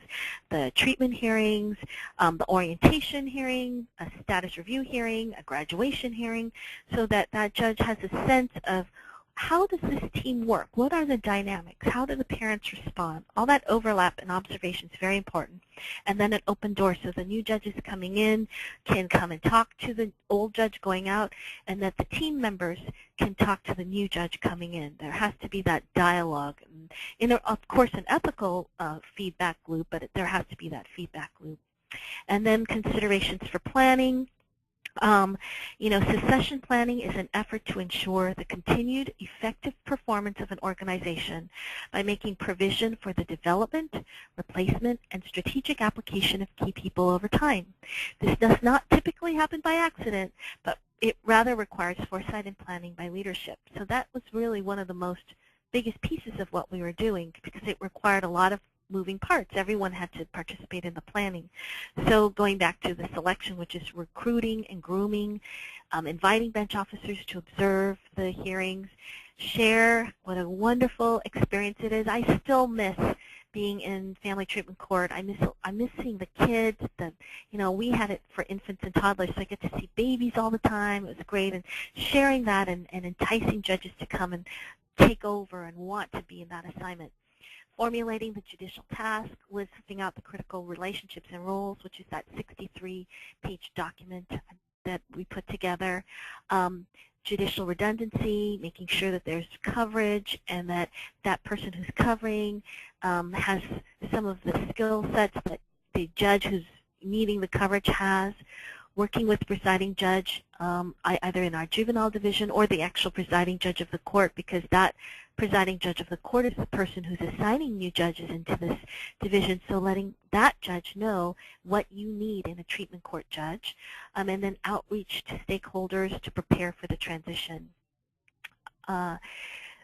the treatment hearings, the orientation hearing, a status review hearing, a graduation hearing, so that that judge has a sense of, how does this team work? What are the dynamics? How do the parents respond? All that overlap and observation is very important. And then an open door, so the new judges coming in can come and talk to the old judge going out, and that the team members can talk to the new judge coming in. There has to be that dialogue. And of course, an ethical feedback loop, but there has to be that feedback loop. And then considerations for planning. Succession planning is an effort to ensure the continued effective performance of an organization by making provision for the development, replacement, and strategic application of key people over time. This does not typically happen by accident, but it rather requires foresight and planning by leadership. So that was really one of the biggest pieces of what we were doing, because it required a lot of moving parts. Everyone had to participate in the planning. So going back to the selection, which is recruiting and grooming, inviting bench officers to observe the hearings, share what a wonderful experience it is. I still miss being in family treatment court. I miss seeing the kids. We had it for infants and toddlers, so I get to see babies all the time. It was great, and sharing that and enticing judges to come and take over and want to be in that assignment. Formulating the judicial task, listing out the critical relationships and roles, which is that 63-page document that we put together. Judicial redundancy, making sure that there's coverage and that that person who's covering has some of the skill sets that the judge who's needing the coverage has. Working with the presiding judge, either in our juvenile division or the actual presiding judge of the court, because that presiding judge of the court is the person who's assigning new judges into this division, so letting that judge know what you need in a treatment court judge, and then outreach to stakeholders to prepare for the transition.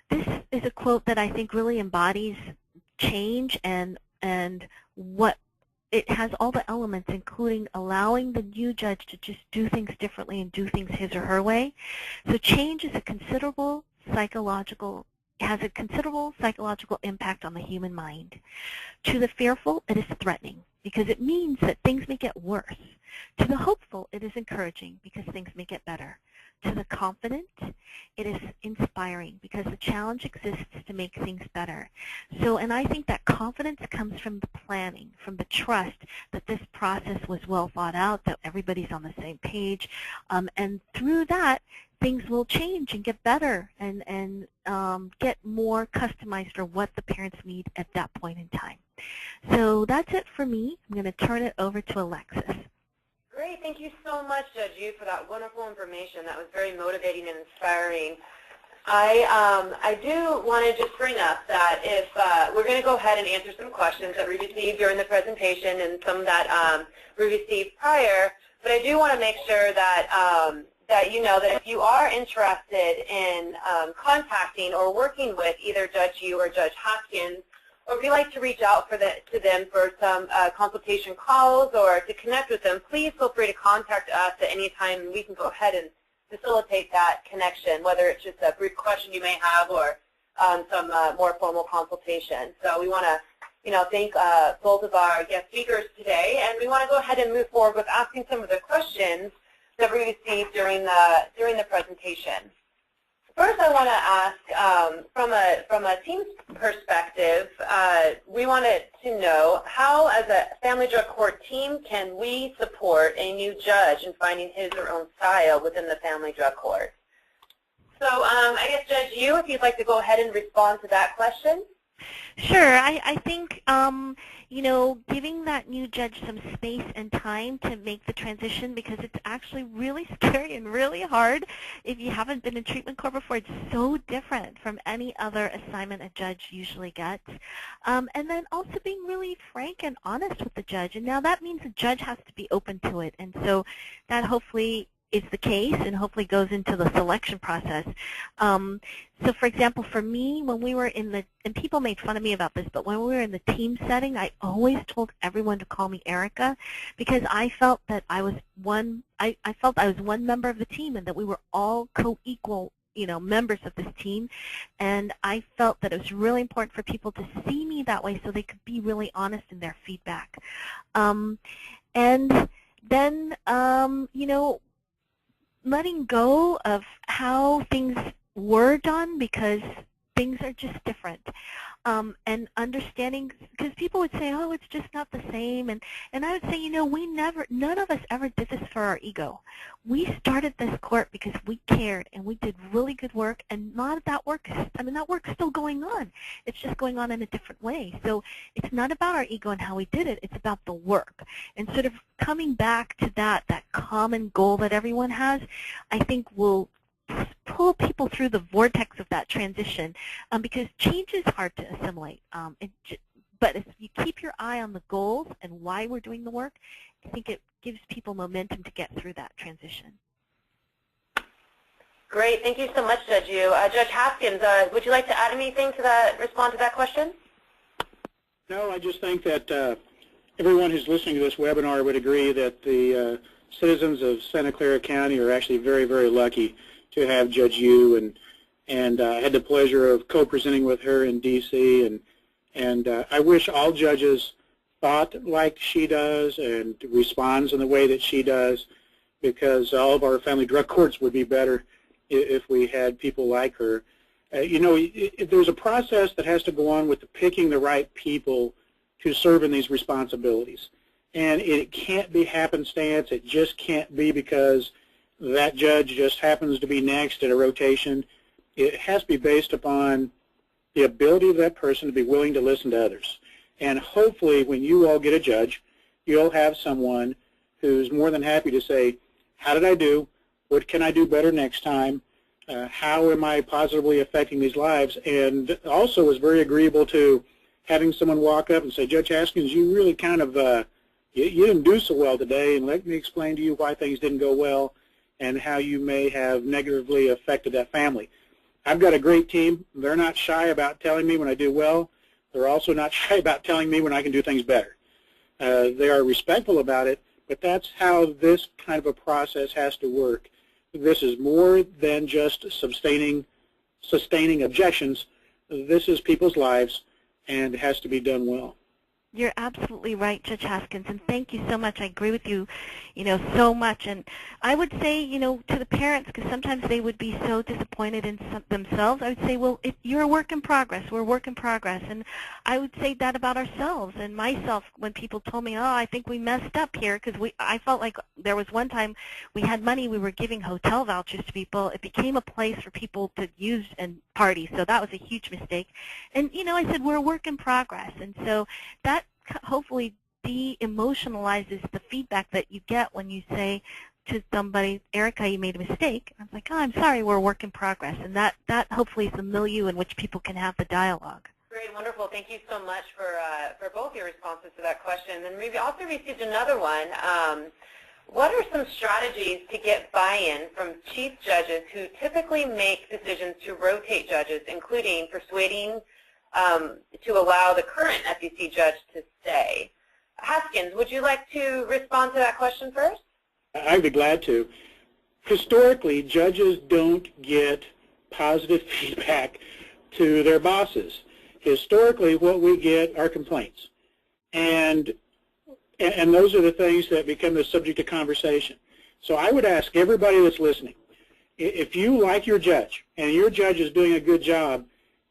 This is a quote that I think really embodies change and what it has all the elements, including allowing the new judge to just do things differently and do things his or her way. So change is has a considerable psychological impact on the human mind. To the fearful, it is threatening because it means that things may get worse. To the hopeful, it is encouraging because things may get better. To the confident, it is inspiring because the challenge exists to make things better. And I think that confidence comes from the planning, from the trust that this process was well thought out, that everybody's on the same page, and through that, things will change and get better and get more customized for what the parents need at that point in time. So that's it for me. I'm going to turn it over to Alexis. Great. Thank you so much, Judge Yu, for that wonderful information. That was very motivating and inspiring. I do want to just bring up that if we're going to go ahead and answer some questions that we received during the presentation and some that we received prior, but I do want to make sure that that you know that if you are interested in contacting or working with either Judge Yu or Judge Haskins, or if you'd like to reach out to them for some consultation calls or to connect with them, please feel free to contact us at any time, and we can go ahead and facilitate that connection, whether it's just a brief question you may have or some more formal consultation. So we want to thank both of our guest speakers today, and we want to go ahead and move forward with asking some of the questions that we received during the presentation. First, I want to ask, from a team's perspective, we wanted to know how, as a family drug court team, can we support a new judge in finding his or her own style within the family drug court? So, I guess, Judge Yu, if you'd like to go ahead and respond to that question. Sure. I think, giving that new judge some space and time to make the transition, because it's actually really scary and really hard. If you haven't been in treatment court before, it's so different from any other assignment a judge usually gets. And then also being really frank and honest with the judge. And now that means the judge has to be open to it. And so that hopefully is the case and hopefully goes into the selection process. So for example, for me, when we were and people made fun of me about this, but when we were in the team setting, I always told everyone to call me Erica, because I felt that I was one member of the team and that we were all co-equal members of this team, and I felt that it was really important for people to see me that way so they could be really honest in their feedback. And then, letting go of how things were done, because things are just different. and understanding, because people would say, oh, it's just not the same, and I would say, you know, none of us ever did this for our ego. We started this court because we cared, and we did really good work, and a lot of that work, that work's still going on. It's just going on in a different way. So it's not about our ego and how we did it, it's about the work. And sort of coming back to that common goal that everyone has, I think will pull people through the vortex of that transition, because change is hard to assimilate. But if you keep your eye on the goals and why we're doing the work, I think it gives people momentum to get through that transition. Great. Thank you so much, Judge Yu. Judge Haskins, would you like to add anything to that, respond to that question? No, I just think that everyone who's listening to this webinar would agree that the citizens of Santa Clara County are actually very, very lucky to have Judge Yu, and I had the pleasure of co-presenting with her in D.C., and I wish all judges thought like she does and responds in the way that she does, because all of our family drug courts would be better if we had people like her. You know, there's a process that has to go on with picking the right people to serve in these responsibilities, and it can't be happenstance. It just can't be because that judge just happens to be next at a rotation. It has to be based upon the ability of that person to be willing to listen to others. And hopefully when you all get a judge, you'll have someone who's more than happy to say, how did I do? What can I do better next time? How am I positively affecting these lives? And also was very agreeable to having someone walk up and say, Judge Haskins, you really kind of, you didn't do so well today, and let me explain to you why things didn't go well and how you may have negatively affected that family. I've got a great team. They're not shy about telling me when I do well. They're also not shy about telling me when I can do things better. They are respectful about it, but that's how this kind of a process has to work. This is more than just sustaining objections. This is people's lives, and it has to be done well. You're absolutely right, Judge Haskins, and thank you so much. I agree with you, so much. And I would say, to the parents, because sometimes they would be so disappointed in themselves, I would say, well, you're a work in progress. We're a work in progress. And I would say that about ourselves and myself when people told me, oh, I think we messed up here, because I felt like there was one time we had money, we were giving hotel vouchers to people. It became a place for people to use and party, so that was a huge mistake. And, I said, we're a work in progress. And so that hopefully de-emotionalizes the feedback that you get when you say to somebody, Erica, you made a mistake. I'm like, oh, I'm sorry, we're a work in progress. And that hopefully is the milieu in which people can have the dialogue. Great, wonderful. Thank you so much for both your responses to that question. And we've also received another one. What are some strategies to get buy-in from chief judges who typically make decisions to rotate judges, including persuading to allow the current FDC judge to stay? Haskins, would you like to respond to that question first? I'd be glad to. Historically, judges don't get positive feedback to their bosses. Historically, what we get are complaints. And those are the things that become the subject of conversation. So I would ask everybody that's listening, if you like your judge and your judge is doing a good job,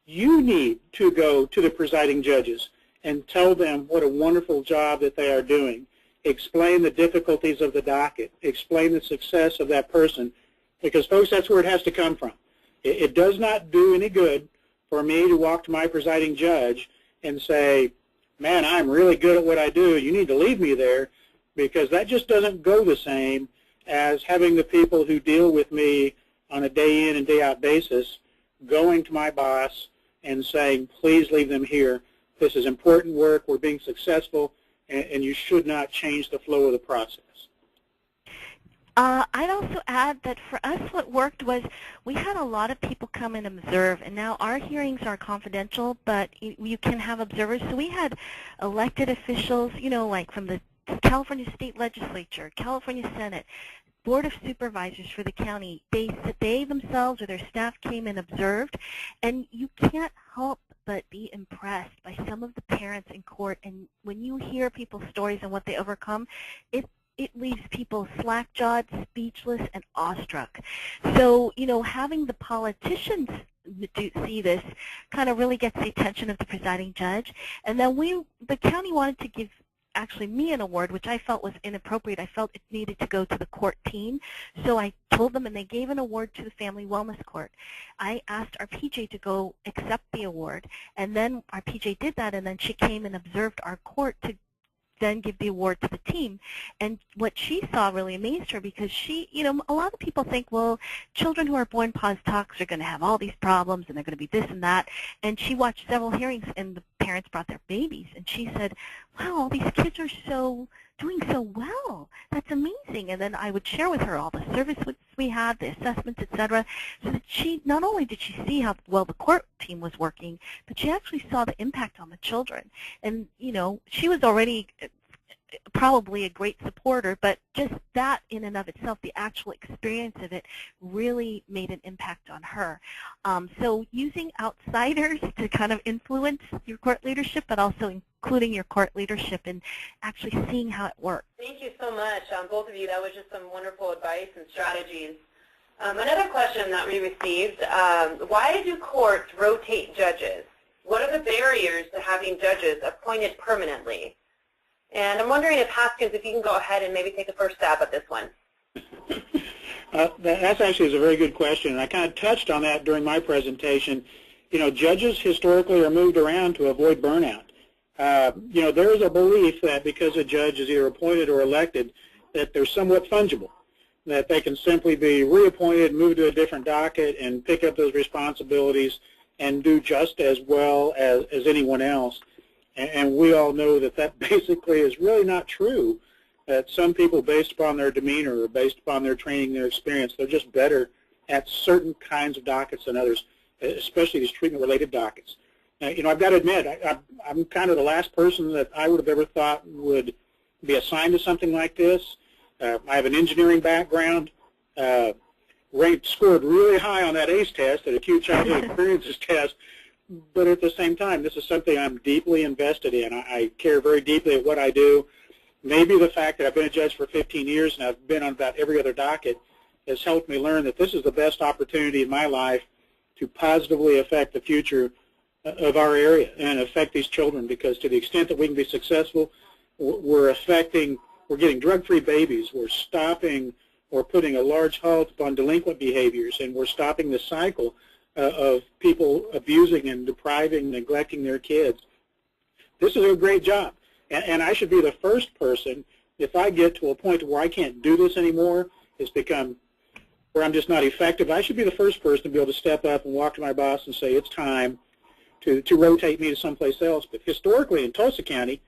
you need to go to the presiding judges and tell them what a wonderful job that they are doing. Explain the difficulties of the docket. Explain the success of that person, because, folks, that's where it has to come from. It does not do any good for me to walk to my presiding judge and say, man, I'm really good at what I do. You need to leave me there, because that just doesn't go the same as having the people who deal with me on a day in and day out basis going to my boss and saying, please leave them here. This is important work. We're being successful, and you should not change the flow of the process. I'd also add that for us what worked was we had a lot of people come and observe, and now our hearings are confidential, but you can have observers. So we had elected officials, like from the California State Legislature, California Senate, Board of Supervisors for the county. They themselves or their staff came and observed, and you can't help but be impressed by some of the parents in court. And when you hear people's stories and what they overcome, it leaves people slack-jawed, speechless, and awestruck. So, having the politicians see this kind of really gets the attention of the presiding judge. And then the county wanted to give actually me an award, which I felt was inappropriate. I felt it needed to go to the court team. So I told them, and they gave an award to the Family Wellness Court. I asked our PJ to go accept the award, and then our PJ did that, and then she came and observed our court to then give the award to the team. And what she saw really amazed her, because she, a lot of people think, well, children who are born pos tox are going to have all these problems and they're going to be this and that. And she watched several hearings and the parents brought their babies, and she said, wow, all these kids are doing so well. That's amazing. And then I would share with her all the services we had, the assessments, etc. So that she, not only did she see how well the court team was working, but she actually saw the impact on the children. And, she was already probably a great supporter, but just that in and of itself, the actual experience of it really made an impact on her. So using outsiders to kind of influence your court leadership, but also including your court leadership and actually seeing how it works. Thank you so much, both of you. That was just some wonderful advice and strategies. Another question that we received, why do courts rotate judges? What are the barriers to having judges appointed permanently? And I'm wondering if Haskins, if you can go ahead and maybe take the first stab at this one. That's actually a very good question, and I kind of touched on that during my presentation. Judges historically are moved around to avoid burnout. There is a belief that because a judge is either appointed or elected, that they're somewhat fungible, that they can simply be reappointed, move to a different docket, and pick up those responsibilities and do just as well as anyone else. And we all know that that basically is really not true, that some people, based upon their demeanor or based upon their training, their experience, they're just better at certain kinds of dockets than others, especially these treatment-related dockets. I've got to admit, I'm kind of the last person that I would have ever thought would be assigned to something like this. I have an engineering background, scored really high on that ACE test, that Acute Childhood Experiences test, but at the same time, this is something I'm deeply invested in. I care very deeply at what I do. Maybe the fact that I've been a judge for 15 years and I've been on about every other docket has helped me learn that this is the best opportunity in my life to positively affect the future of our area and affect these children, because to the extent that we can be successful, we're getting drug-free babies, we're stopping or putting a large halt upon delinquent behaviors, and we're stopping the cycle of people abusing and depriving, neglecting their kids. This is a great job, and I should be the first person, if I get to a point where I can't do this anymore, where I'm just not effective, I should be the first person to be able to step up and walk to my boss and say, it's time to rotate me to someplace else. But historically in Tulsa County,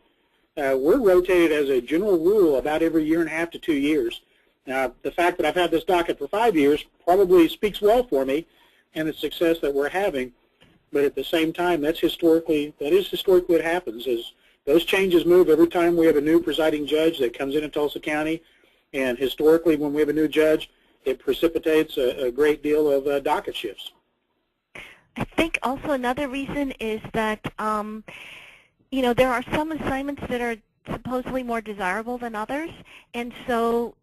we're rotated as a general rule about every 1.5 to 2 years. Now, the fact that I've had this docket for 5 years probably speaks well for me and the success that we're having, but at the same time, that is historically what happens, is those changes move every time we have a new presiding judge that comes in Tulsa County, and historically when we have a new judge, it precipitates a great deal of docket shifts. I think also another reason is that, there are some assignments that are supposedly more desirable than others, and so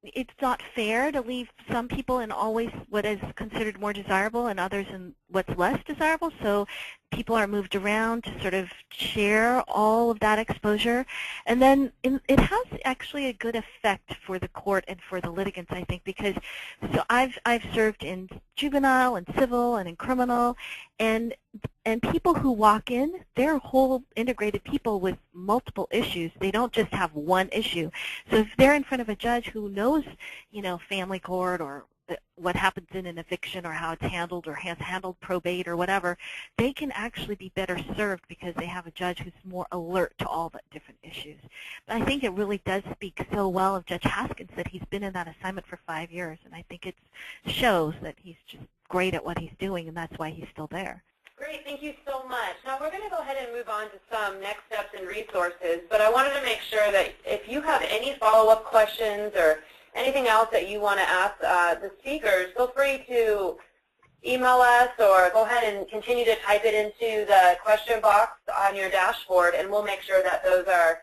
it's not fair to leave some people in always what is considered more desirable and others in what's less desirable. So people are moved around to sort of share all of that exposure. And then it has actually a good effect for the court and for the litigants, I think, because I've served in juvenile and civil and in criminal, and people who walk in, they're whole integrated people with multiple issues. They don't just have one issue. So if they're in front of a judge who knows, family court or what happens in an eviction or how it's handled or has handled probate or whatever, they can actually be better served because they have a judge who's more alert to all the different issues. But I think it really does speak so well of Judge Haskins that he's been in that assignment for 5 years, and I think it shows that he's just great at what he's doing, and that's why he's still there. Great, thank you so much. Now we're going to go ahead and move on to some next steps and resources, but I wanted to make sure that if you have any follow-up questions or anything else that you want to ask the speakers, feel free to email us or go ahead and continue to type it into the question box on your dashboard, and we'll make sure that those are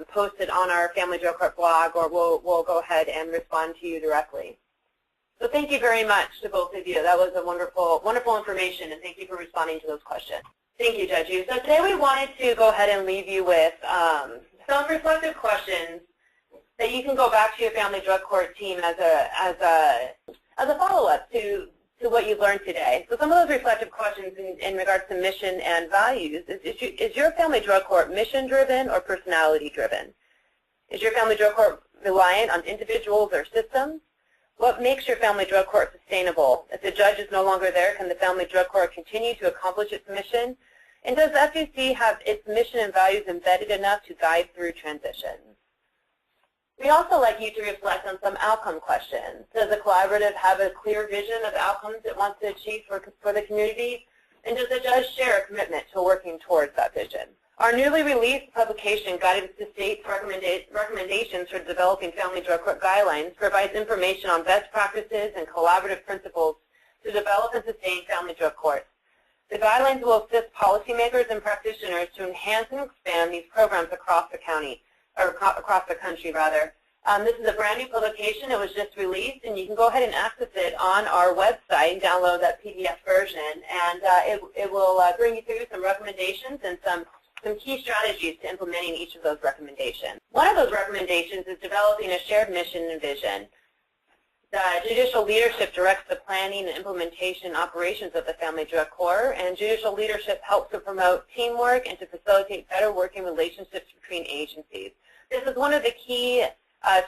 posted on our Family Drug Court blog, or we'll go ahead and respond to you directly. So thank you very much to both of you. That was a wonderful, wonderful information, and thank you for responding to those questions. Thank you, Judge Yu. So today we wanted to go ahead and leave you with some reflective questions that you can go back to your family drug court team as a follow-up to what you've learned today. So some of those reflective questions in regards to mission and values is your family drug court mission-driven or personality-driven? Is your family drug court reliant on individuals or systems? What makes your family drug court sustainable? If the judge is no longer there, can the family drug court continue to accomplish its mission? And does FDC have its mission and values embedded enough to guide through transitions? We'd also like you to reflect on some outcome questions. Does the collaborative have a clear vision of outcomes it wants to achieve for the community? And does the judge share a commitment to working towards that vision? Our newly released publication, Guidance to States Recommendations for Developing Family Drug Court Guidelines, provides information on best practices and collaborative principles to develop and sustain family drug courts. The guidelines will assist policymakers and practitioners to enhance and expand these programs across the county, or across the country, rather. This is a brand new publication. It was just released, and you can go ahead and access it on our website and download that PDF version. And it will bring you through some recommendations and some key strategies to implementing each of those recommendations. One of those recommendations is developing a shared mission and vision. The judicial leadership directs the planning and implementation and operations of the family drug court, and judicial leadership helps to promote teamwork and to facilitate better working relationships between agencies. This is one of the key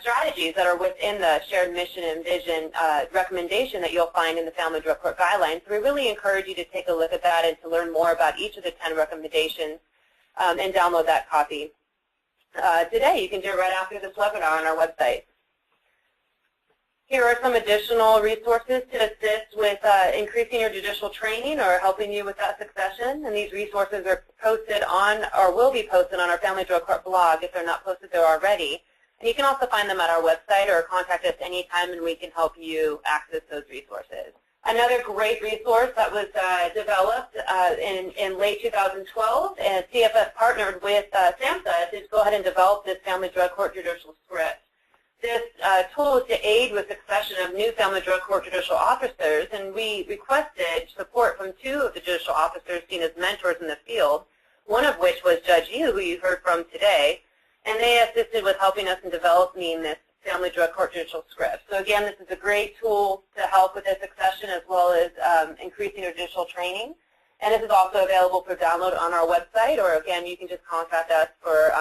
strategies that are within the shared mission and vision recommendation that you'll find in the family drug court guidelines. So we really encourage you to take a look at that and to learn more about each of the 10 recommendations and download that copy. Today, you can do it right after this webinar on our website. Here are some additional resources to assist with increasing your judicial training or helping you with that succession. And these resources are posted on, or will be posted on, our Family Drug Court blog if they're not posted there already. And you can also find them at our website or contact us anytime and we can help you access those resources. Another great resource that was developed in late 2012, and CFS partnered with SAMHSA to go ahead and develop this family drug court judicial script. This tool is to aid with succession of new family drug court judicial officers, and we requested support from 2 of the judicial officers seen as mentors in the field, one of which was Judge Yu, who you heard from today, and they assisted with helping us in developing this family drug court judicial script. So again, this is a great tool to help with the succession as well as increasing your judicial training. And this is also available for download on our website, or again, you can just contact us for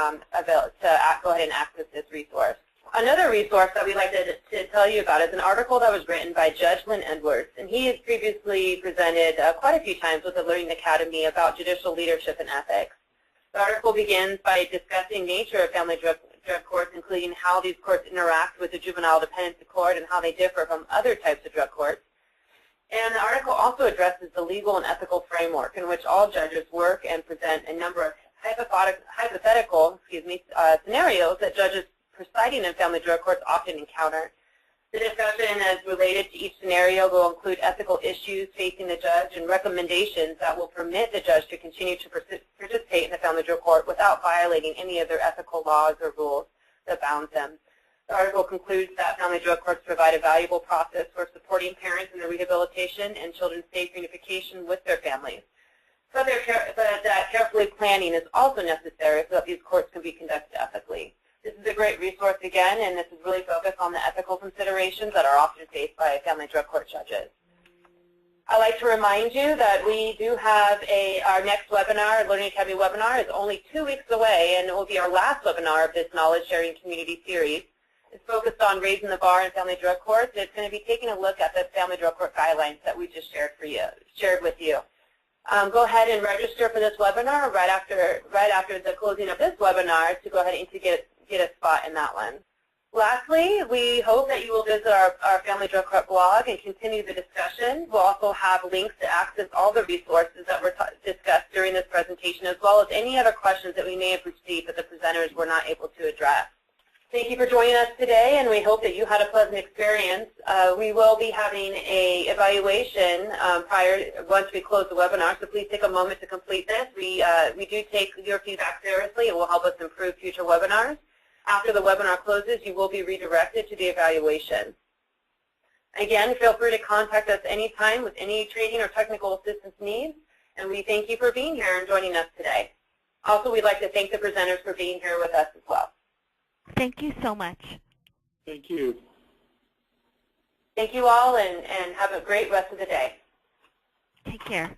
go ahead and access this resource. Another resource that we'd like to tell you about is an article that was written by Judge Lynn Edwards, and he has previously presented quite a few times with the Learning Academy about judicial leadership and ethics. The article begins by discussing the nature of family drug courts, including how these courts interact with the juvenile dependency court and how they differ from other types of drug courts. And the article also addresses the legal and ethical framework in which all judges work and present a number of hypothetical scenarios that judges presiding in family drug courts often encounter. The discussion as related to each scenario will include ethical issues facing the judge and recommendations that will permit the judge to continue to participate in the family drug court without violating any of their ethical laws or rules that bound them. The article concludes that family drug courts provide a valuable process for supporting parents in their rehabilitation and children's safe reunification with their families. But that carefully planning is also necessary so that these courts can be conducted ethically. This is a great resource again, and this is really focused on the ethical considerations that are often faced by family drug court judges. I'd like to remind you that we do have our next webinar, our Learning Academy webinar, is only 2 weeks away, and it will be our last webinar of this knowledge sharing community series. It's focused on raising the bar in family drug courts. It's going to be taking a look at the family drug court guidelines that we just shared with you. Go ahead and register for this webinar right after the closing of this webinar to go ahead and get a spot in that one. Lastly, we hope that you will visit our Family Drug Court blog and continue the discussion. We'll also have links to access all the resources that were discussed during this presentation, as well as any other questions that we may have received that the presenters were not able to address. Thank you for joining us today, and we hope that you had a pleasant experience. We will be having an evaluation once we close the webinar, so please take a moment to complete this. We do take your feedback seriously. It will help us improve future webinars. After the webinar closes, you will be redirected to the evaluation. Again, feel free to contact us anytime with any training or technical assistance needs, and we thank you for being here and joining us today. Also, we'd like to thank the presenters for being here with us as well. Thank you so much. Thank you. Thank you all, and have a great rest of the day. Take care.